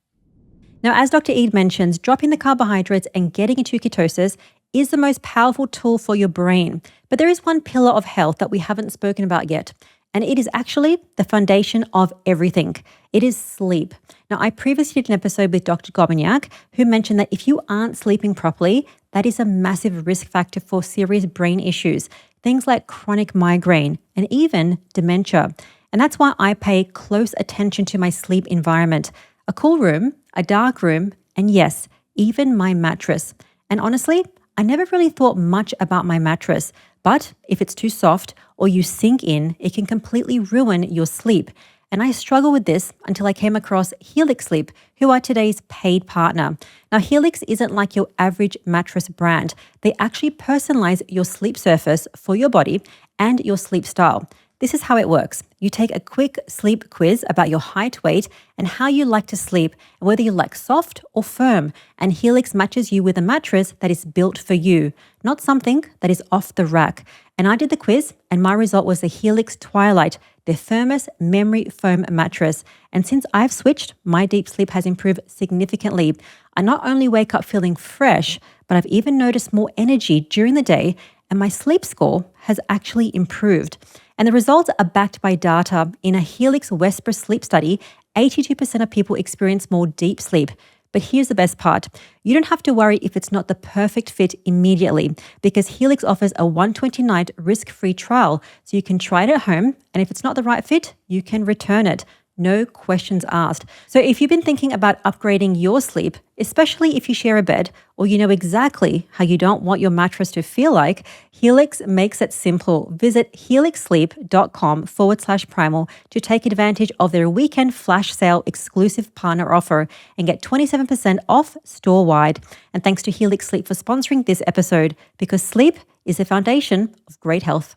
Now, as Dr. Eid mentions, dropping the carbohydrates and getting into ketosis is the most powerful tool for your brain. But there is one pillar of health that we haven't spoken about yet, and it is actually the foundation of everything. It is sleep. Now, I previously did an episode with Dr. Gobignac, who mentioned that if you aren't sleeping properly, that is a massive risk factor for serious brain issues, things like chronic migraine and even dementia. And that's why I pay close attention to my sleep environment. A cool room, a dark room, and yes, even my mattress. And honestly, I never really thought much about my mattress, but if it's too soft or you sink in, it can completely ruin your sleep. And I struggled with this until I came across Helix Sleep, who are today's paid partner. Now, Helix isn't like your average mattress brand. They actually personalize your sleep surface for your body and your sleep style. This is how it works. You take a quick sleep quiz about your height, weight, and how you like to sleep, and whether you like soft or firm. And Helix matches you with a mattress that is built for you, not something that is off the rack. And I did the quiz, and my result was the Helix Twilight, their firmest memory foam mattress. And since I've switched, my deep sleep has improved significantly. I not only wake up feeling fresh, but I've even noticed more energy during the day, and my sleep score has actually improved. And the results are backed by data. In a Helix Whisper sleep study, 82% of people experience more deep sleep. But here's the best part. You don't have to worry if it's not the perfect fit immediately, because Helix offers a 120-night risk-free trial. So you can try it at home, and if it's not the right fit, you can return it. No questions asked. So if you've been thinking about upgrading your sleep, especially if you share a bed or you know exactly how you don't want your mattress to feel like, Helix makes it simple. Visit helixsleep.com/primal to take advantage of their weekend flash sale exclusive partner offer and get 27% off store-wide. And thanks to Helix Sleep for sponsoring this episode, because sleep is the foundation of great health.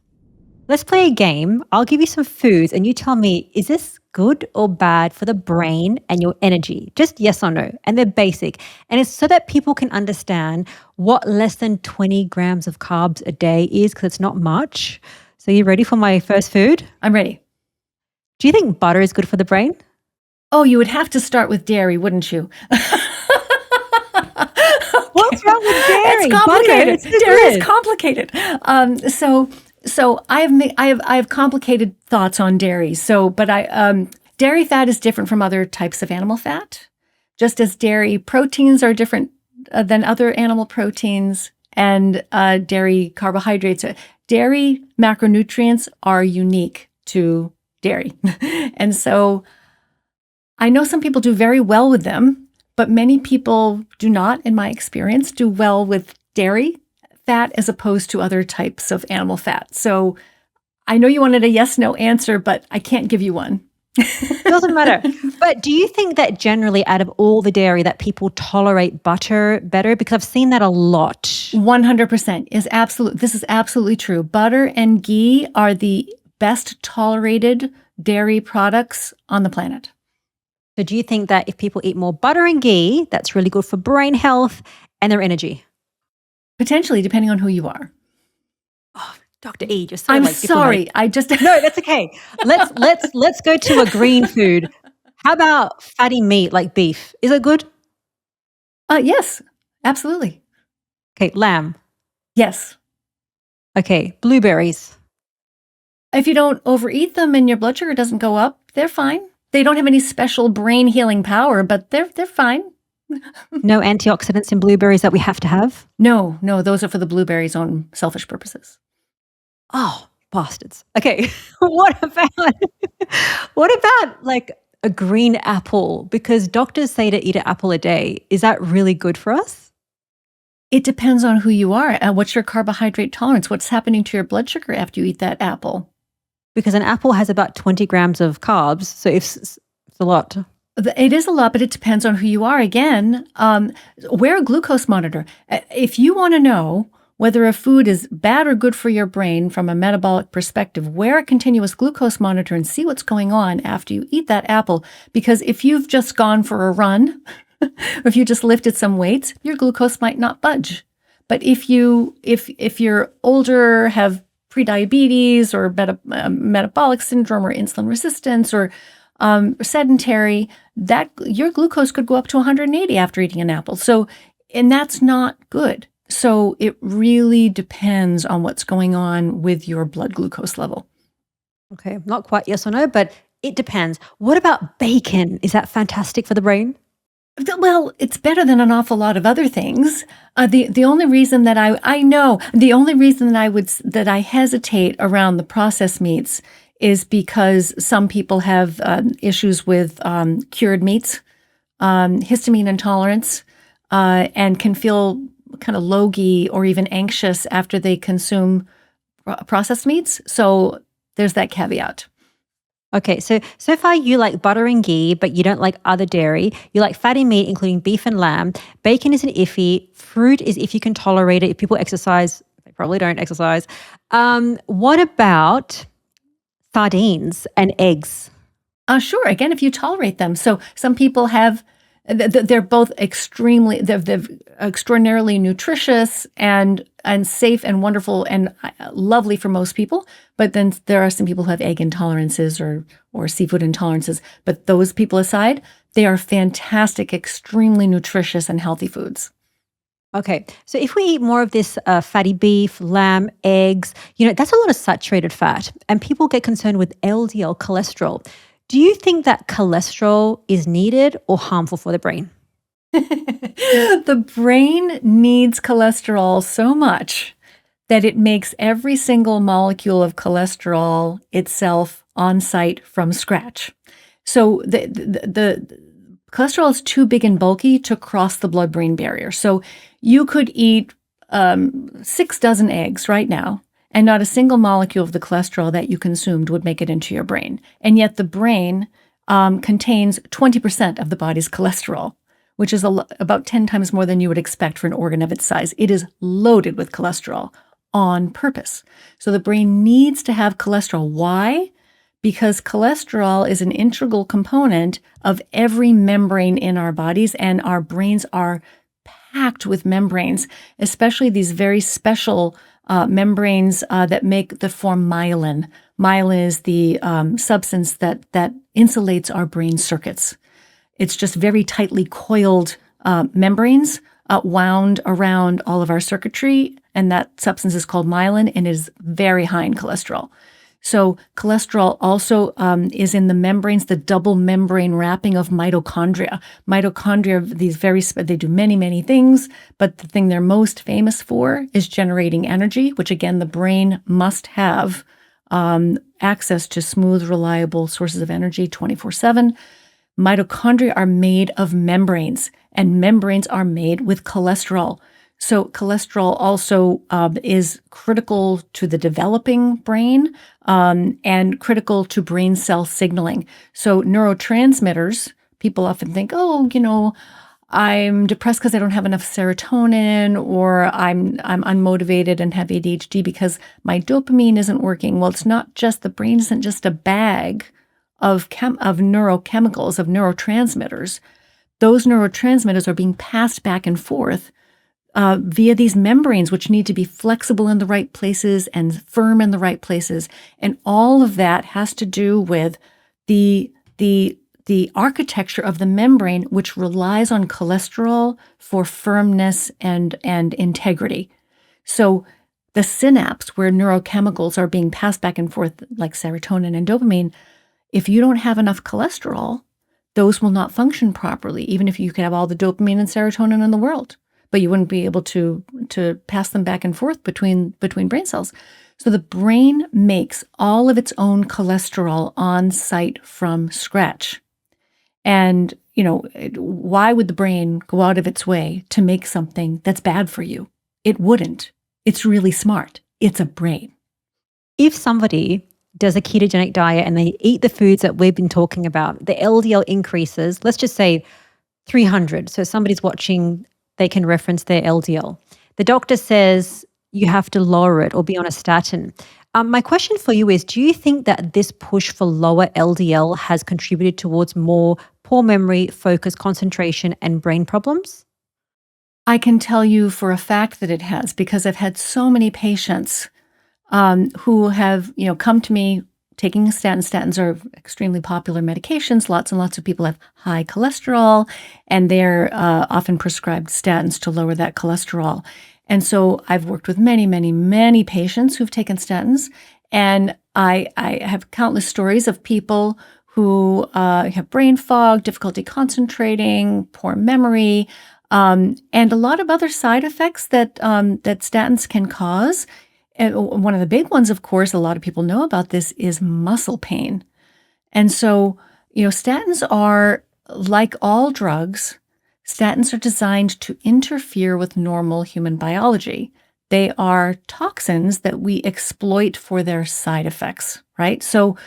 Let's play a game. I'll give you some foods and you tell me, is this good or bad for the brain and your energy? Just yes or no. And they're basic. And it's so that people can understand what less than 20 grams of carbs a day is, because it's not much. So you ready for my first food? I'm ready. Do you think butter is good for the brain? Oh, you would have to start with dairy, wouldn't you? What's wrong with dairy? It's complicated. Butter, Dairy is complicated. So I have complicated thoughts on dairy. But dairy fat is different from other types of animal fat, just as dairy proteins are different than other animal proteins, and dairy carbohydrates. Dairy macronutrients are unique to dairy, and so I know some people do very well with them, but many people do not, in my experience, do well with dairy fat as opposed to other types of animal fat. So I know you wanted a yes/no answer, but I can't give you one. Doesn't matter. But do you think that generally out of all the dairy that people tolerate butter better? Because I've seen that a lot. 100% is absolute. This is absolutely true. Butter and ghee are the best tolerated dairy products on the planet. So do you think that if people eat more butter and ghee, that's really good for brain health and their energy? Potentially, depending on who you are. Oh, Dr. E, you're so I'm like sorry. diplomatic. I just No, that's okay. Let's go to a green food. How about fatty meat like beef? Is it good? Yes, absolutely. Okay, lamb. Yes. Okay, blueberries. If you don't overeat them and your blood sugar doesn't go up, they're fine. They don't have any special brain healing power, but they're fine. No antioxidants in blueberries that we have to have? No, those are for the blueberries' own selfish purposes. Oh, bastards. Okay. What about like a green apple? Because doctors say to eat an apple a day. Is that really good for us? It depends on who you are. What's your carbohydrate tolerance? What's happening to your blood sugar after you eat that apple? Because an apple has about 20 grams of carbs. So it's a lot. It is a lot, but it depends on who you are. Again, wear a glucose monitor. If you want to know whether a food is bad or good for your brain from a metabolic perspective, wear a continuous glucose monitor and see what's going on after you eat that apple. Because if you've just gone for a run, or if you just lifted some weights, your glucose might not budge. But if you're older, have prediabetes or metabolic syndrome or insulin resistance or sedentary, that your glucose could go up to 180 after eating an apple. So, and that's not good. So it really depends on what's going on with your blood glucose level. Okay, not quite yes or no, but it depends. What about bacon? Is that fantastic for the brain? Well, it's better than an awful lot of other things. The only reason that I hesitate around the processed meats is because some people have issues with cured meats, histamine intolerance, and can feel kind of logy or even anxious after they consume processed meats. So there's that caveat. Okay, so far you like butter and ghee, but you don't like other dairy. You like fatty meat, including beef and lamb. Bacon is an iffy. Fruit is if you can tolerate it. If people exercise, they probably don't exercise. What about sardines and eggs? Sure. Again, if you tolerate them. So some people have, they're both they're extraordinarily nutritious and safe and wonderful and lovely for most people. But then there are some people who have egg intolerances or seafood intolerances. But those people aside, they are fantastic, extremely nutritious and healthy foods. Okay, so if we eat more of this fatty beef, lamb, eggs, that's a lot of saturated fat, and people get concerned with LDL cholesterol. Do you think that cholesterol is needed or harmful for the brain? The brain needs cholesterol so much that it makes every single molecule of cholesterol itself on site from scratch. So the cholesterol is too big and bulky to cross the blood-brain barrier. So you could eat 6 dozen eggs right now, and not a single molecule of the cholesterol that you consumed would make it into your brain. And yet the brain contains 20% of the body's cholesterol, which is about 10 times more than you would expect for an organ of its size. It is loaded with cholesterol on purpose. So the brain needs to have cholesterol. Why? Because cholesterol is an integral component of every membrane in our bodies, and our brains are packed with membranes, especially these very special membranes that form myelin. Myelin is the substance that insulates our brain circuits. It's just very tightly coiled membranes wound around all of our circuitry, and that substance is called myelin and is very high in cholesterol. So cholesterol also is in the membranes, the double membrane wrapping of mitochondria. Mitochondria, they do many, many things, but the thing they're most famous for is generating energy, which again, the brain must have access to smooth, reliable sources of energy 24/7. Mitochondria are made of membranes, and membranes are made with cholesterol. So cholesterol also is critical to the developing brain and critical to brain cell signaling. So neurotransmitters, people often think, I'm depressed because I don't have enough serotonin, or I'm unmotivated and have ADHD because my dopamine isn't working. Well, it's not just, the brain isn't just a bag of neurochemicals, of neurotransmitters. Those neurotransmitters are being passed back and forth via these membranes, which need to be flexible in the right places and firm in the right places. And all of that has to do with the architecture of the membrane, which relies on cholesterol for firmness and integrity. So the synapse where neurochemicals are being passed back and forth, like serotonin and dopamine, if you don't have enough cholesterol, those will not function properly, even if you could have all the dopamine and serotonin in the world, but you wouldn't be able to pass them back and forth between brain cells. So the brain makes all of its own cholesterol on site from scratch. And, why would the brain go out of its way to make something that's bad for you? It wouldn't. It's really smart. It's a brain. If somebody does a ketogenic diet and they eat the foods that we've been talking about, the LDL increases, let's just say 300. So somebody's watching, they can reference their LDL. The doctor says you have to lower it or be on a statin. My question for you is, do you think that this push for lower LDL has contributed towards more poor memory, focus, concentration, and brain problems? I can tell you for a fact that it has, because I've had so many patients who have, come to me taking statins. Statins are extremely popular medications. Lots and lots of people have high cholesterol, and they're often prescribed statins to lower that cholesterol. And so I've worked with many, many, many patients who've taken statins, and I have countless stories of people who have brain fog, difficulty concentrating, poor memory, and a lot of other side effects that statins can cause. And one of the big ones, of course, a lot of people know about this, is muscle pain. And so, statins are, like all drugs, statins are designed to interfere with normal human biology. They are toxins that we exploit for their side effects, right? So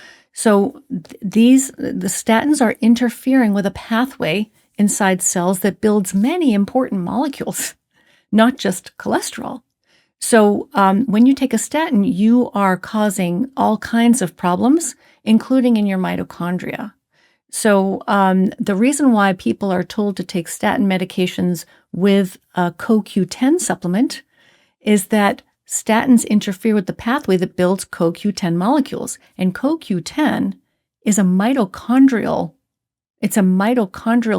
the statins are interfering with a pathway inside cells that builds many important molecules, not just cholesterol. So when you take a statin, you are causing all kinds of problems, including in your mitochondria. So the reason why people are told to take statin medications with a CoQ10 supplement is that statins interfere with the pathway that builds CoQ10 molecules. And CoQ10 is a mitochondrial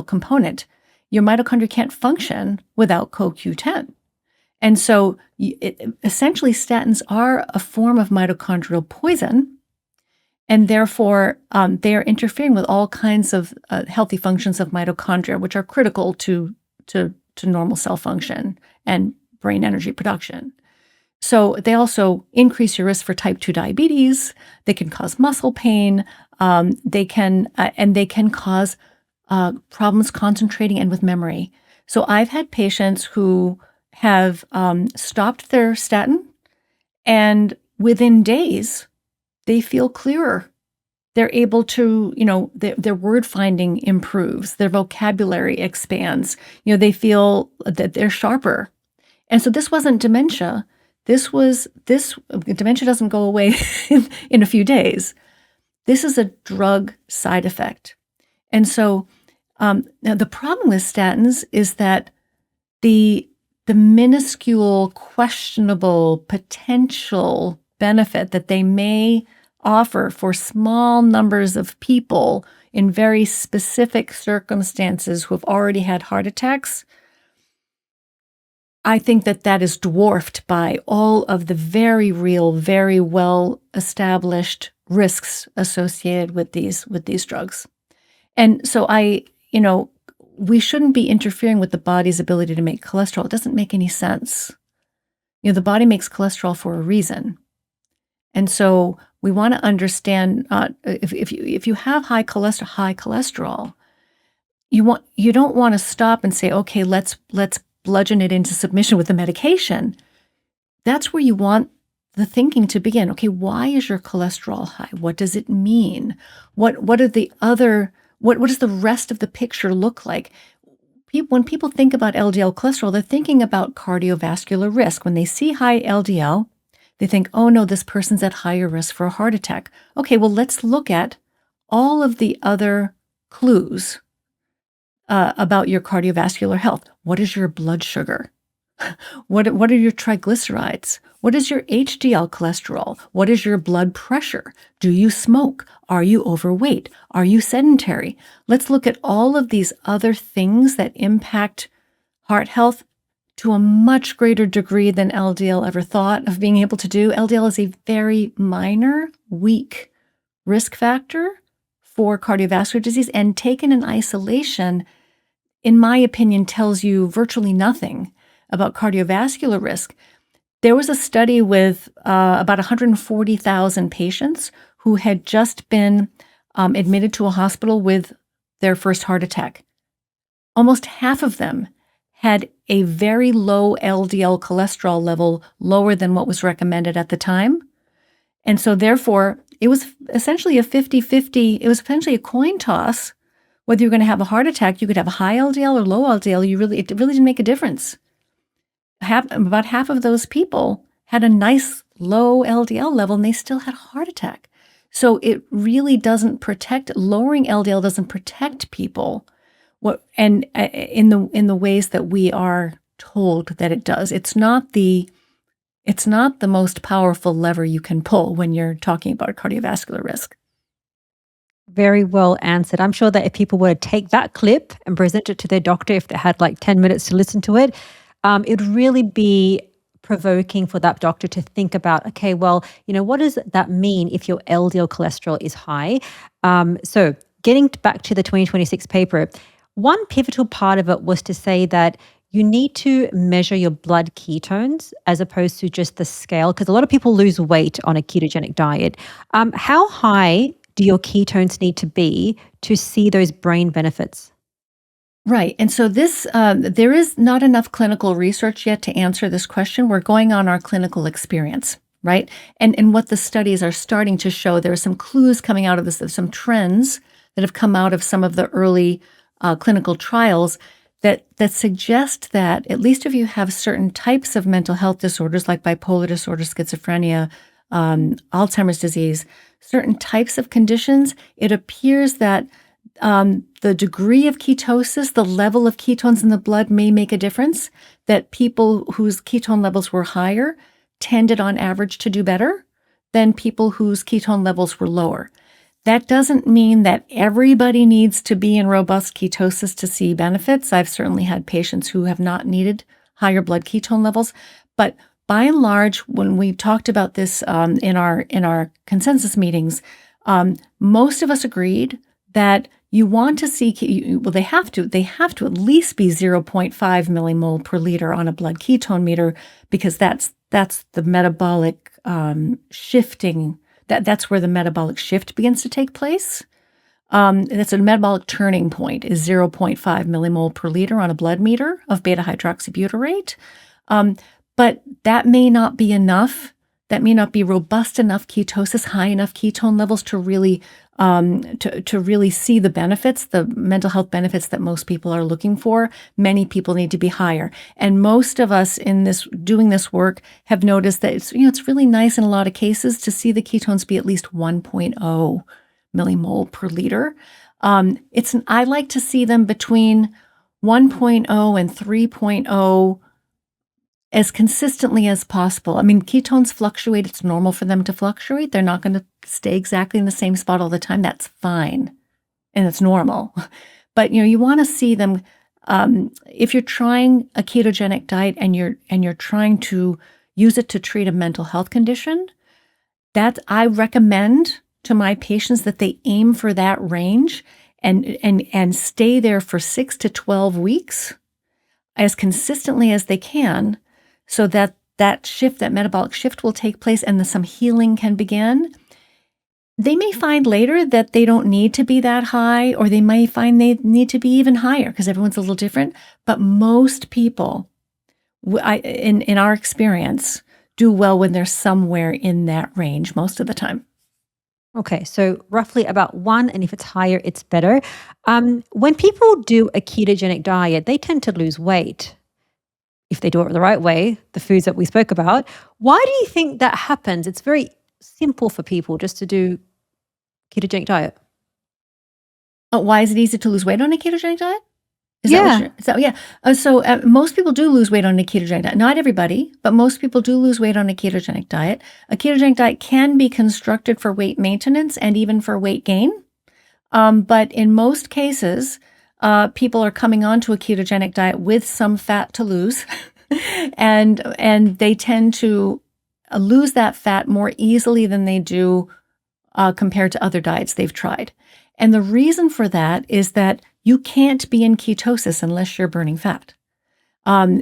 component. Your mitochondria can't function without CoQ10. And so essentially statins are a form of mitochondrial poison, and therefore they are interfering with all kinds of healthy functions of mitochondria, which are critical to normal cell function and brain energy production. So they also increase your risk for type 2 diabetes. They can cause muscle pain. They can cause problems concentrating and with memory. So I've had patients who have stopped their statin, and within days, they feel clearer. They're able to, their word finding improves, their vocabulary expands. They feel that they're sharper. And so this wasn't dementia. Dementia doesn't go away in a few days. This is a drug side effect. And so now the problem with statins is that the minuscule, questionable potential benefit that they may offer for small numbers of people in very specific circumstances who have already had heart attacks, I think that is dwarfed by all of the very real, very well established risks associated with these drugs. And so we shouldn't be interfering with the body's ability to make cholesterol. It doesn't make any sense. The body makes cholesterol for a reason. And so we want to understand if you have high cholesterol, you don't want to stop and say, okay, let's bludgeon it into submission with the medication. That's where you want the thinking to begin. Okay, why is your cholesterol high? What does it mean? What does the rest of the picture look like? When people think about LDL cholesterol, they're thinking about cardiovascular risk. When they see high LDL, they think, oh no, this person's at higher risk for a heart attack. Okay, well, let's look at all of the other clues about your cardiovascular health. What is your blood sugar? What are your triglycerides? What is your HDL cholesterol? What is your blood pressure? Do you smoke? Are you overweight? Are you sedentary? Let's look at all of these other things that impact heart health to a much greater degree than LDL ever thought of being able to do. LDL is a very minor, weak risk factor for cardiovascular disease, and taken in isolation, in my opinion, tells you virtually nothing about cardiovascular risk. There was a study with about 140,000 patients who had just been admitted to a hospital with their first heart attack. Almost half of them had a very low LDL cholesterol level, lower than what was recommended at the time. And so therefore, it was essentially a 50-50, it was essentially a coin toss. Whether you're going to have a heart attack, you could have a high LDL or low LDL, it really didn't make a difference. About half of those people had a nice low LDL level and they still had a heart attack. So it really doesn't lowering LDL doesn't protect people in the ways that we are told that it does. It's not the most powerful lever you can pull when you're talking about cardiovascular risk. Very well answered. I'm sure that if people were to take that clip and present it to their doctor, if they had like 10 minutes to listen to it, it would really be provoking for that doctor to think about, okay, well, what does that mean if your LDL cholesterol is high? So getting back to the 2026 paper, one pivotal part of it was to say that you need to measure your blood ketones as opposed to just the scale, because a lot of people lose weight on a ketogenic diet. How high do your ketones need to be to see those brain benefits? Right. And so there is not enough clinical research yet to answer this question. We're going on our clinical experience, right? And what the studies are starting to show, there are some clues coming out of this, some trends that have come out of some of the early clinical trials that suggest that, at least if you have certain types of mental health disorders like bipolar disorder, schizophrenia, Alzheimer's disease, certain types of conditions, it appears that the degree of ketosis, the level of ketones in the blood may make a difference, that people whose ketone levels were higher tended on average to do better than people whose ketone levels were lower. That doesn't mean that everybody needs to be in robust ketosis to see benefits. I've certainly had patients who have not needed higher blood ketone levels, but by and large, when we talked about this in our consensus meetings, most of us agreed that you want to see, well, they have to at least be 0.5 millimole per liter on a blood ketone meter, because that's the metabolic shifting. That's where the metabolic shift begins to take place. That's a metabolic turning point, is 0.5 millimole per liter on a blood meter of beta hydroxybutyrate. But that may not be enough. That may not be robust enough ketosis, high enough ketone levels to really see the benefits, the mental health benefits that most people are looking for. Many people need to be higher. And most of us doing this work have noticed that it's really nice in a lot of cases to see the ketones be at least 1.0 millimole per liter. I like to see them between 1.0 and 3.0 as consistently as possible. I mean, ketones fluctuate. It's normal for them to fluctuate. They're not going to stay exactly in the same spot all the time. That's fine, and it's normal. But you want to see them. If you're trying a ketogenic diet and you're trying to use it to treat a mental health condition, that I recommend to my patients that they aim for that range and stay there for 6 to 12 weeks as consistently as they can, so that metabolic shift will take place and some healing can begin. They may find later that they don't need to be that high, or they may find they need to be even higher, because everyone's a little different. But most people, in our experience, do well when they're somewhere in that range most of the time. Okay, so roughly about 1, and if it's higher, it's better. When people do a ketogenic diet, they tend to lose weight. If they do it the right way, the foods that we spoke about. Why do you think that happens? It's very simple for people just to do ketogenic diet. Why is it easy to lose weight on a ketogenic diet? Is that Yeah. what you're, so yeah. Most people do lose weight on a ketogenic diet. Not everybody, but most people do lose weight on a ketogenic diet. A ketogenic diet can be constructed for weight maintenance and even for weight gain. But in most cases, people are coming onto a ketogenic diet with some fat to lose, and they tend to lose that fat more easily than they do compared to other diets they've tried. And the reason for that is that you can't be in ketosis unless you're burning fat. Your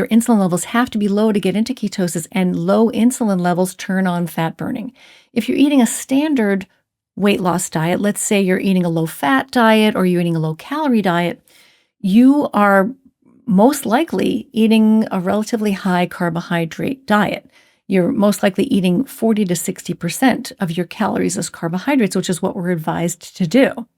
insulin levels have to be low to get into ketosis, and low insulin levels turn on fat burning. If you're eating a standard weight loss diet, let's say you're eating a low-fat diet or you're eating a low-calorie diet, you are most likely eating a relatively high carbohydrate diet. You're most likely eating 40 to 60% of your calories as carbohydrates, which is what we're advised to do.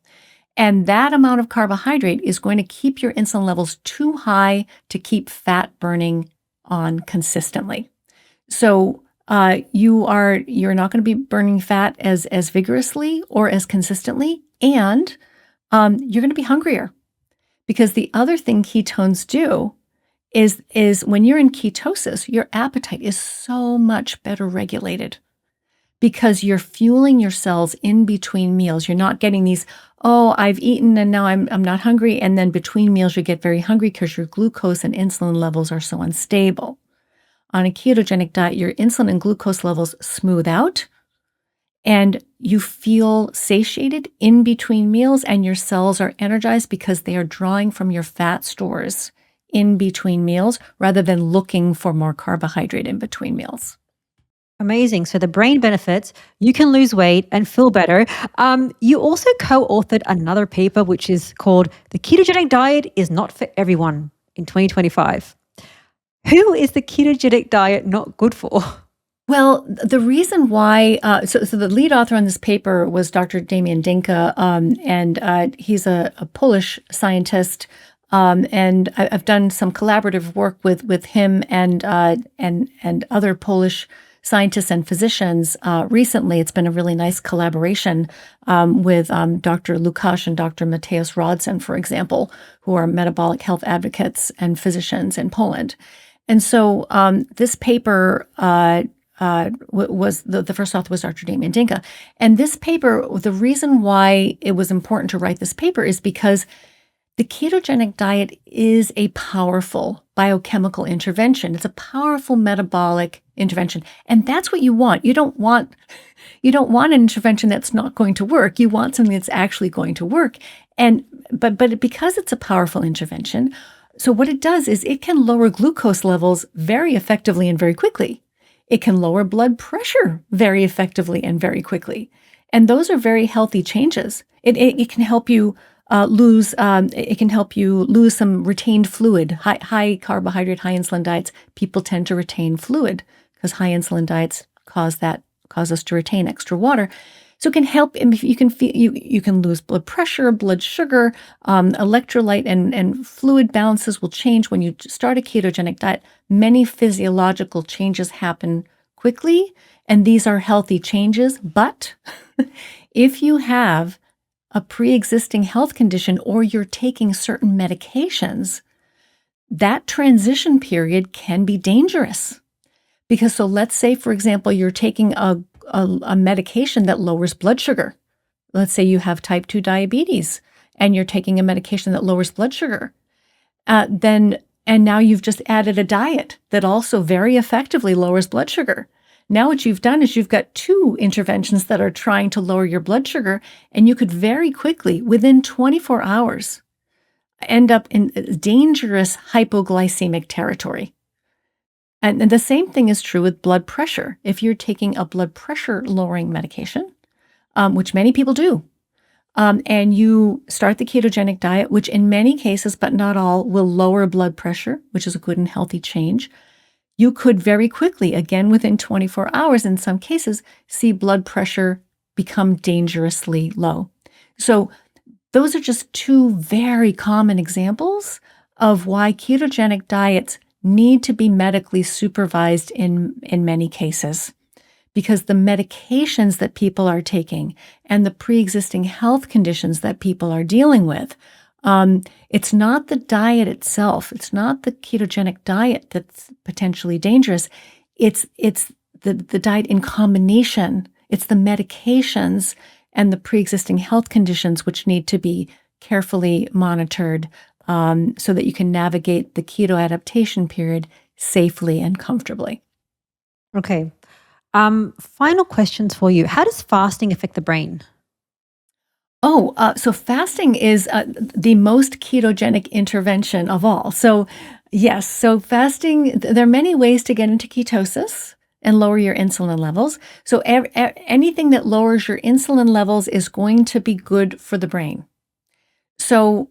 And that amount of carbohydrate is going to keep your insulin levels too high to keep fat burning on consistently. So you're not going to be burning fat as vigorously or as consistently, and you're going to be hungrier. Because the other thing ketones do is when you're in ketosis, your appetite is so much better regulated because you're fueling your cells in between meals. You're not getting these, oh, I've eaten and now I'm not hungry. And then between meals, you get very hungry because your glucose and insulin levels are so unstable. On a ketogenic diet, your insulin and glucose levels smooth out and you feel satiated in between meals, and your cells are energized because they are drawing from your fat stores in between meals rather than looking for more carbohydrate in between meals. Amazing. So the brain benefits, you can lose weight and feel better. You also co-authored another paper, which is called The Ketogenic Diet is Not for Everyone in 2025. Who is the ketogenic diet not good for? Well, the reason why, so the lead author on this paper was Dr. Damian Dinka, and he's a Polish scientist, and I've done some collaborative work with him and other Polish scientists and physicians recently. It's been a really nice collaboration with Dr. Lukasz and Dr. Mateusz Rodson, for example, who are metabolic health advocates and physicians in Poland. And so this paper was the first author was Dr. Damian Dinka. And this paper, the reason why it was important to write this paper is because the ketogenic diet is a powerful biochemical intervention. It's a powerful metabolic intervention. And that's what you want. You don't want an intervention that's not going to work. You want something that's actually going to work. But because it's a powerful intervention, so what it does is it can lower glucose levels very effectively and very quickly. It can lower blood pressure very effectively and very quickly. And those are very healthy changes. It can help you lose some retained fluid. High carbohydrate, high insulin diets, people tend to retain fluid because high insulin diets cause us to retain extra water. So it can help. You can lose blood pressure, blood sugar, electrolyte and fluid balances will change when you start a ketogenic diet. Many physiological changes happen quickly, and these are healthy changes. But if you have a pre-existing health condition or you're taking certain medications, that transition period can be dangerous. Because so let's say, for example, you're taking a medication that lowers blood sugar. Let's say you have type 2 diabetes and you're taking a medication that lowers blood sugar. And now you've just added a diet that also very effectively lowers blood sugar. Now what you've done is you've got two interventions that are trying to lower your blood sugar, and you could very quickly, within 24 hours, end up in dangerous hypoglycemic territory. And the same thing is true with blood pressure. If you're taking a blood pressure lowering medication, which many people do, and you start the ketogenic diet, which in many cases, but not all, will lower blood pressure, which is a good and healthy change, you could very quickly, again within 24 hours in some cases, see blood pressure become dangerously low. So those are just two very common examples of why ketogenic diets need to be medically supervised in many cases, because the medications that people are taking and the pre-existing health conditions that people are dealing with It's not the diet itself. It's not the ketogenic diet that's potentially dangerous. It's the diet in combination. It's the medications and the pre-existing health conditions which need to be carefully monitored so that you can navigate the keto adaptation period safely and comfortably. Okay. Final questions for you. How does fasting affect the brain? So fasting is the most ketogenic intervention of all. So yes, so fasting, there are many ways to get into ketosis and lower your insulin levels. So anything that lowers your insulin levels is going to be good for the brain. So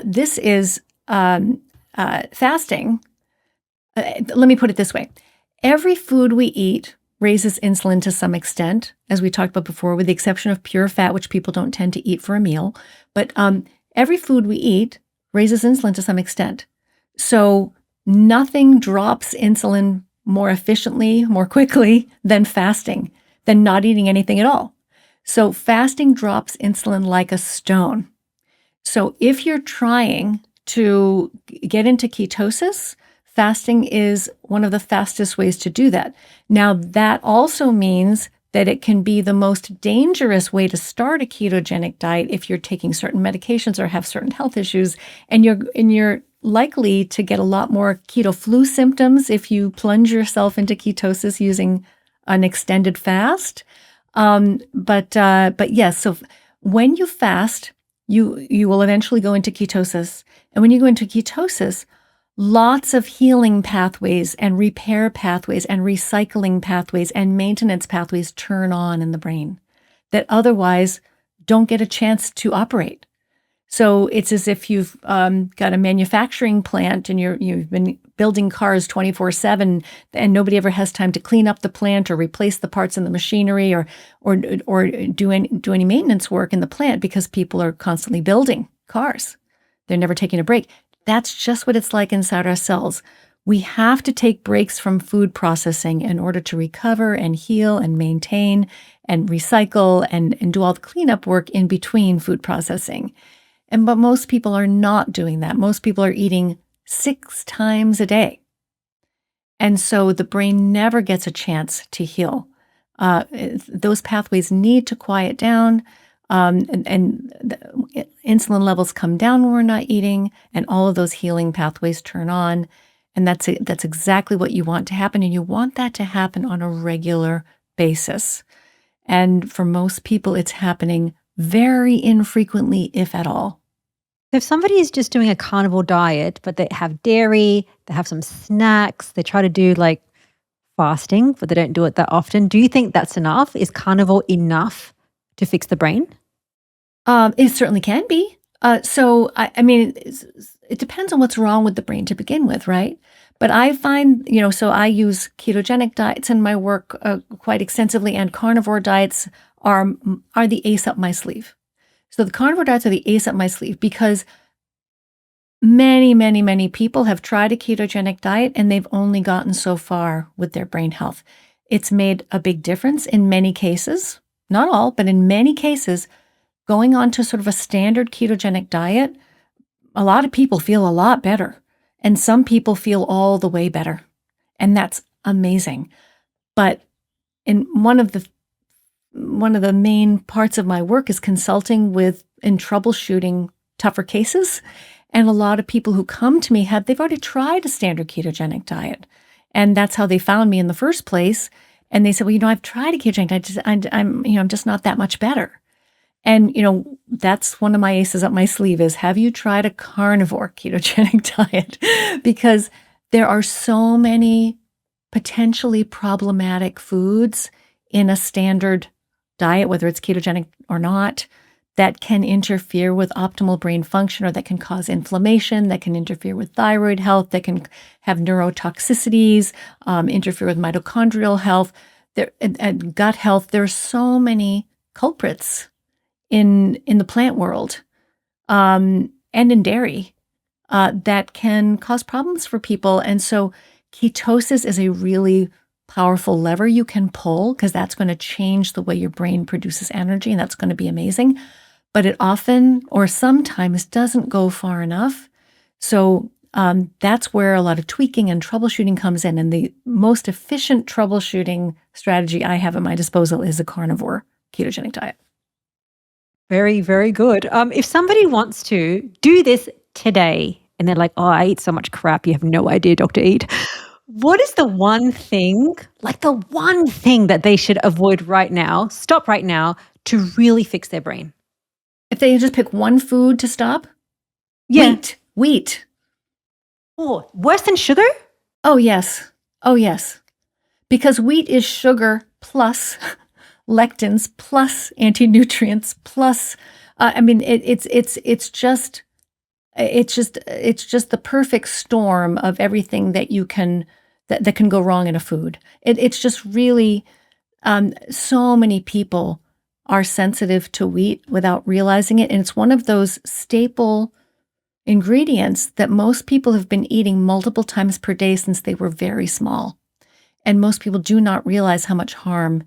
this is fasting. Let me put it this way. Every food we eat raises insulin to some extent, as we talked about before, with the exception of pure fat, which people don't tend to eat for a meal. But every food we eat raises insulin to some extent. So nothing drops insulin more efficiently, more quickly than fasting, than not eating anything at all. So fasting drops insulin like a stone. So if you're trying to get into ketosis, fasting is one of the fastest ways to do that. Now, that also means that it can be the most dangerous way to start a ketogenic diet if you're taking certain medications or have certain health issues, and you're likely to get a lot more keto flu symptoms if you plunge yourself into ketosis using an extended fast. But yes, so when you fast, you will eventually go into ketosis, and when you go into ketosis, lots of healing pathways and repair pathways and recycling pathways and maintenance pathways turn on in the brain that otherwise don't get a chance to operate. So it's as if you've got a manufacturing plant and you've been building cars 24/7, and nobody ever has time to clean up the plant or replace the parts in the machinery or do any maintenance work in the plant because people are constantly building cars. They're never taking a break. That's just what it's like inside our cells. We have to take breaks from food processing in order to recover and heal and maintain and recycle and do all the cleanup work in between food processing. But most people are not doing that. Most people are eating 6 times a day. And so the brain never gets a chance to heal. Those pathways need to quiet down. And the insulin levels come down when we're not eating, and all of those healing pathways turn on. And that's exactly what you want to happen. And you want that to happen on a regular basis. And for most people, it's happening very infrequently, if at all. If somebody is just doing a carnivore diet, but they have dairy, they have some snacks, they try to do like fasting, but they don't do it that often, do you think that's enough? Is carnivore enough to fix the brain? It certainly can be. I mean, it depends on what's wrong with the brain to begin with, right? But I find, so I use ketogenic diets in my work quite extensively, and carnivore diets are the ace up my sleeve. So the carnivore diets are the ace up my sleeve because many, many, many people have tried a ketogenic diet and they've only gotten so far with their brain health. It's made a big difference in many cases, not all, but in many cases. Going on to sort of a standard ketogenic diet, a lot of people feel a lot better, and some people feel all the way better, and that's amazing. But one of the main parts of my work is consulting with and troubleshooting tougher cases, and a lot of people who come to me they've already tried a standard ketogenic diet, and that's how they found me in the first place. And they said, well, I've tried a ketogenic diet, I'm just not that much better. And, that's one of my aces up my sleeve is, have you tried a carnivore ketogenic diet? Because there are so many potentially problematic foods in a standard diet, whether it's ketogenic or not, that can interfere with optimal brain function, or that can cause inflammation, that can interfere with thyroid health, that can have neurotoxicities, interfere with mitochondrial health, and gut health. There are so many culprits in the plant world and in dairy that can cause problems for people. And so ketosis is a really powerful lever you can pull, because that's going to change the way your brain produces energy, and that's going to be amazing. but it often or sometimes doesn't go far enough. So that's where a lot of tweaking and troubleshooting comes in. And the most efficient troubleshooting strategy I have at my disposal is a carnivore ketogenic diet. Very, very good. If somebody wants to do this today and they're like, oh, I eat so much crap, you have no idea, Dr. Eid. What is the one thing that they should avoid right now, stop right now, to really fix their brain? If they just pick one food to stop, Yeah. Wheat. Oh, worse than sugar? Oh, yes. Because wheat is sugar plus lectins plus anti-nutrients plus, it's just the perfect storm of everything that you can, that can go wrong in a food. It's just really, so many people are sensitive to wheat without realizing it. And it's one of those staple ingredients that most people have been eating multiple times per day since they were very small. And most people do not realize how much harm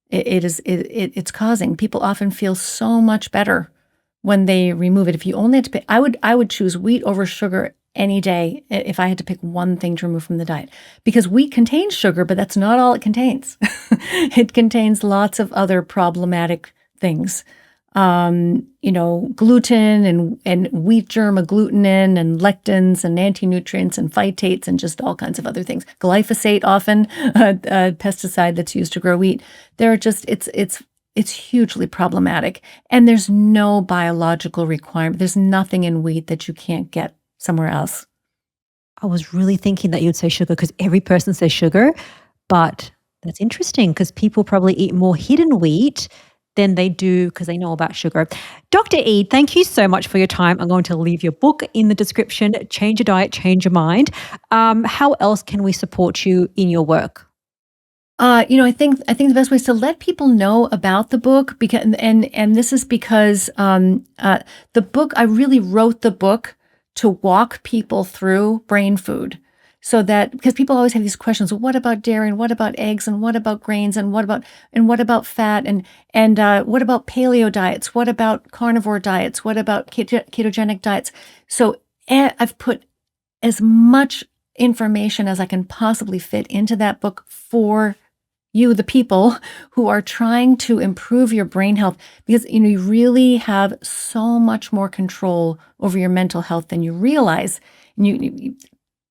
it's causing. People often feel so much better when they remove it. If you only had to pick, I would choose wheat over sugar any day if I had to pick one thing to remove from the diet. Because wheat contains sugar, but that's not all it contains. It contains lots of other problematic things. Gluten and wheat germ agglutinin and lectins and anti-nutrients and phytates and just all kinds of other things. Glyphosate, often a pesticide that's used to grow wheat. They're just, it's hugely problematic. And there's no biological requirement. There's nothing in wheat that you can't get somewhere else. I was really thinking that you'd say sugar because every person says sugar, but that's interesting because people probably eat more hidden wheat than they do because they know about sugar. Dr. Eid, thank you so much for your time. I'm going to leave your book in the description, Change Your Diet, Change Your Mind. How else can we support you in your work? I think the best way is to let people know about the book because, and this is because the book, I really wrote the book to walk people through brain food. So that, because people always have these questions, well, what about dairy and what about eggs and what about grains and what about fat and what about paleo diets? What about carnivore diets? What about ketogenic diets? So I've put as much information as I can possibly fit into that book for you, the people who are trying to improve your brain health, because you really have so much more control over your mental health than you realize. And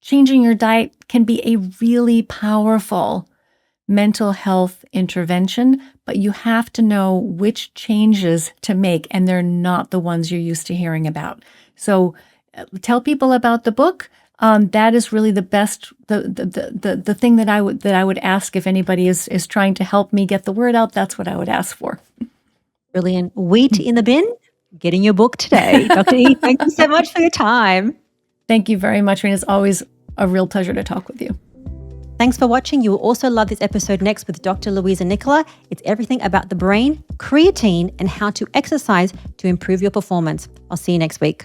changing your diet can be a really powerful mental health intervention, but you have to know which changes to make, and they're not the ones you're used to hearing about. So tell people about the book. That is really the best, the thing that I would ask if anybody is trying to help me get the word out. That's what I would ask for. Brilliant. Wheat in the bin, getting your book today. Dr. Eid, thank you so much for your time. Thank you very much, Rena. It's always a real pleasure to talk with you. Thanks for watching. You will also love this episode next with Dr. Louisa Nicola. It's everything about the brain, creatine, and how to exercise to improve your performance. I'll see you next week.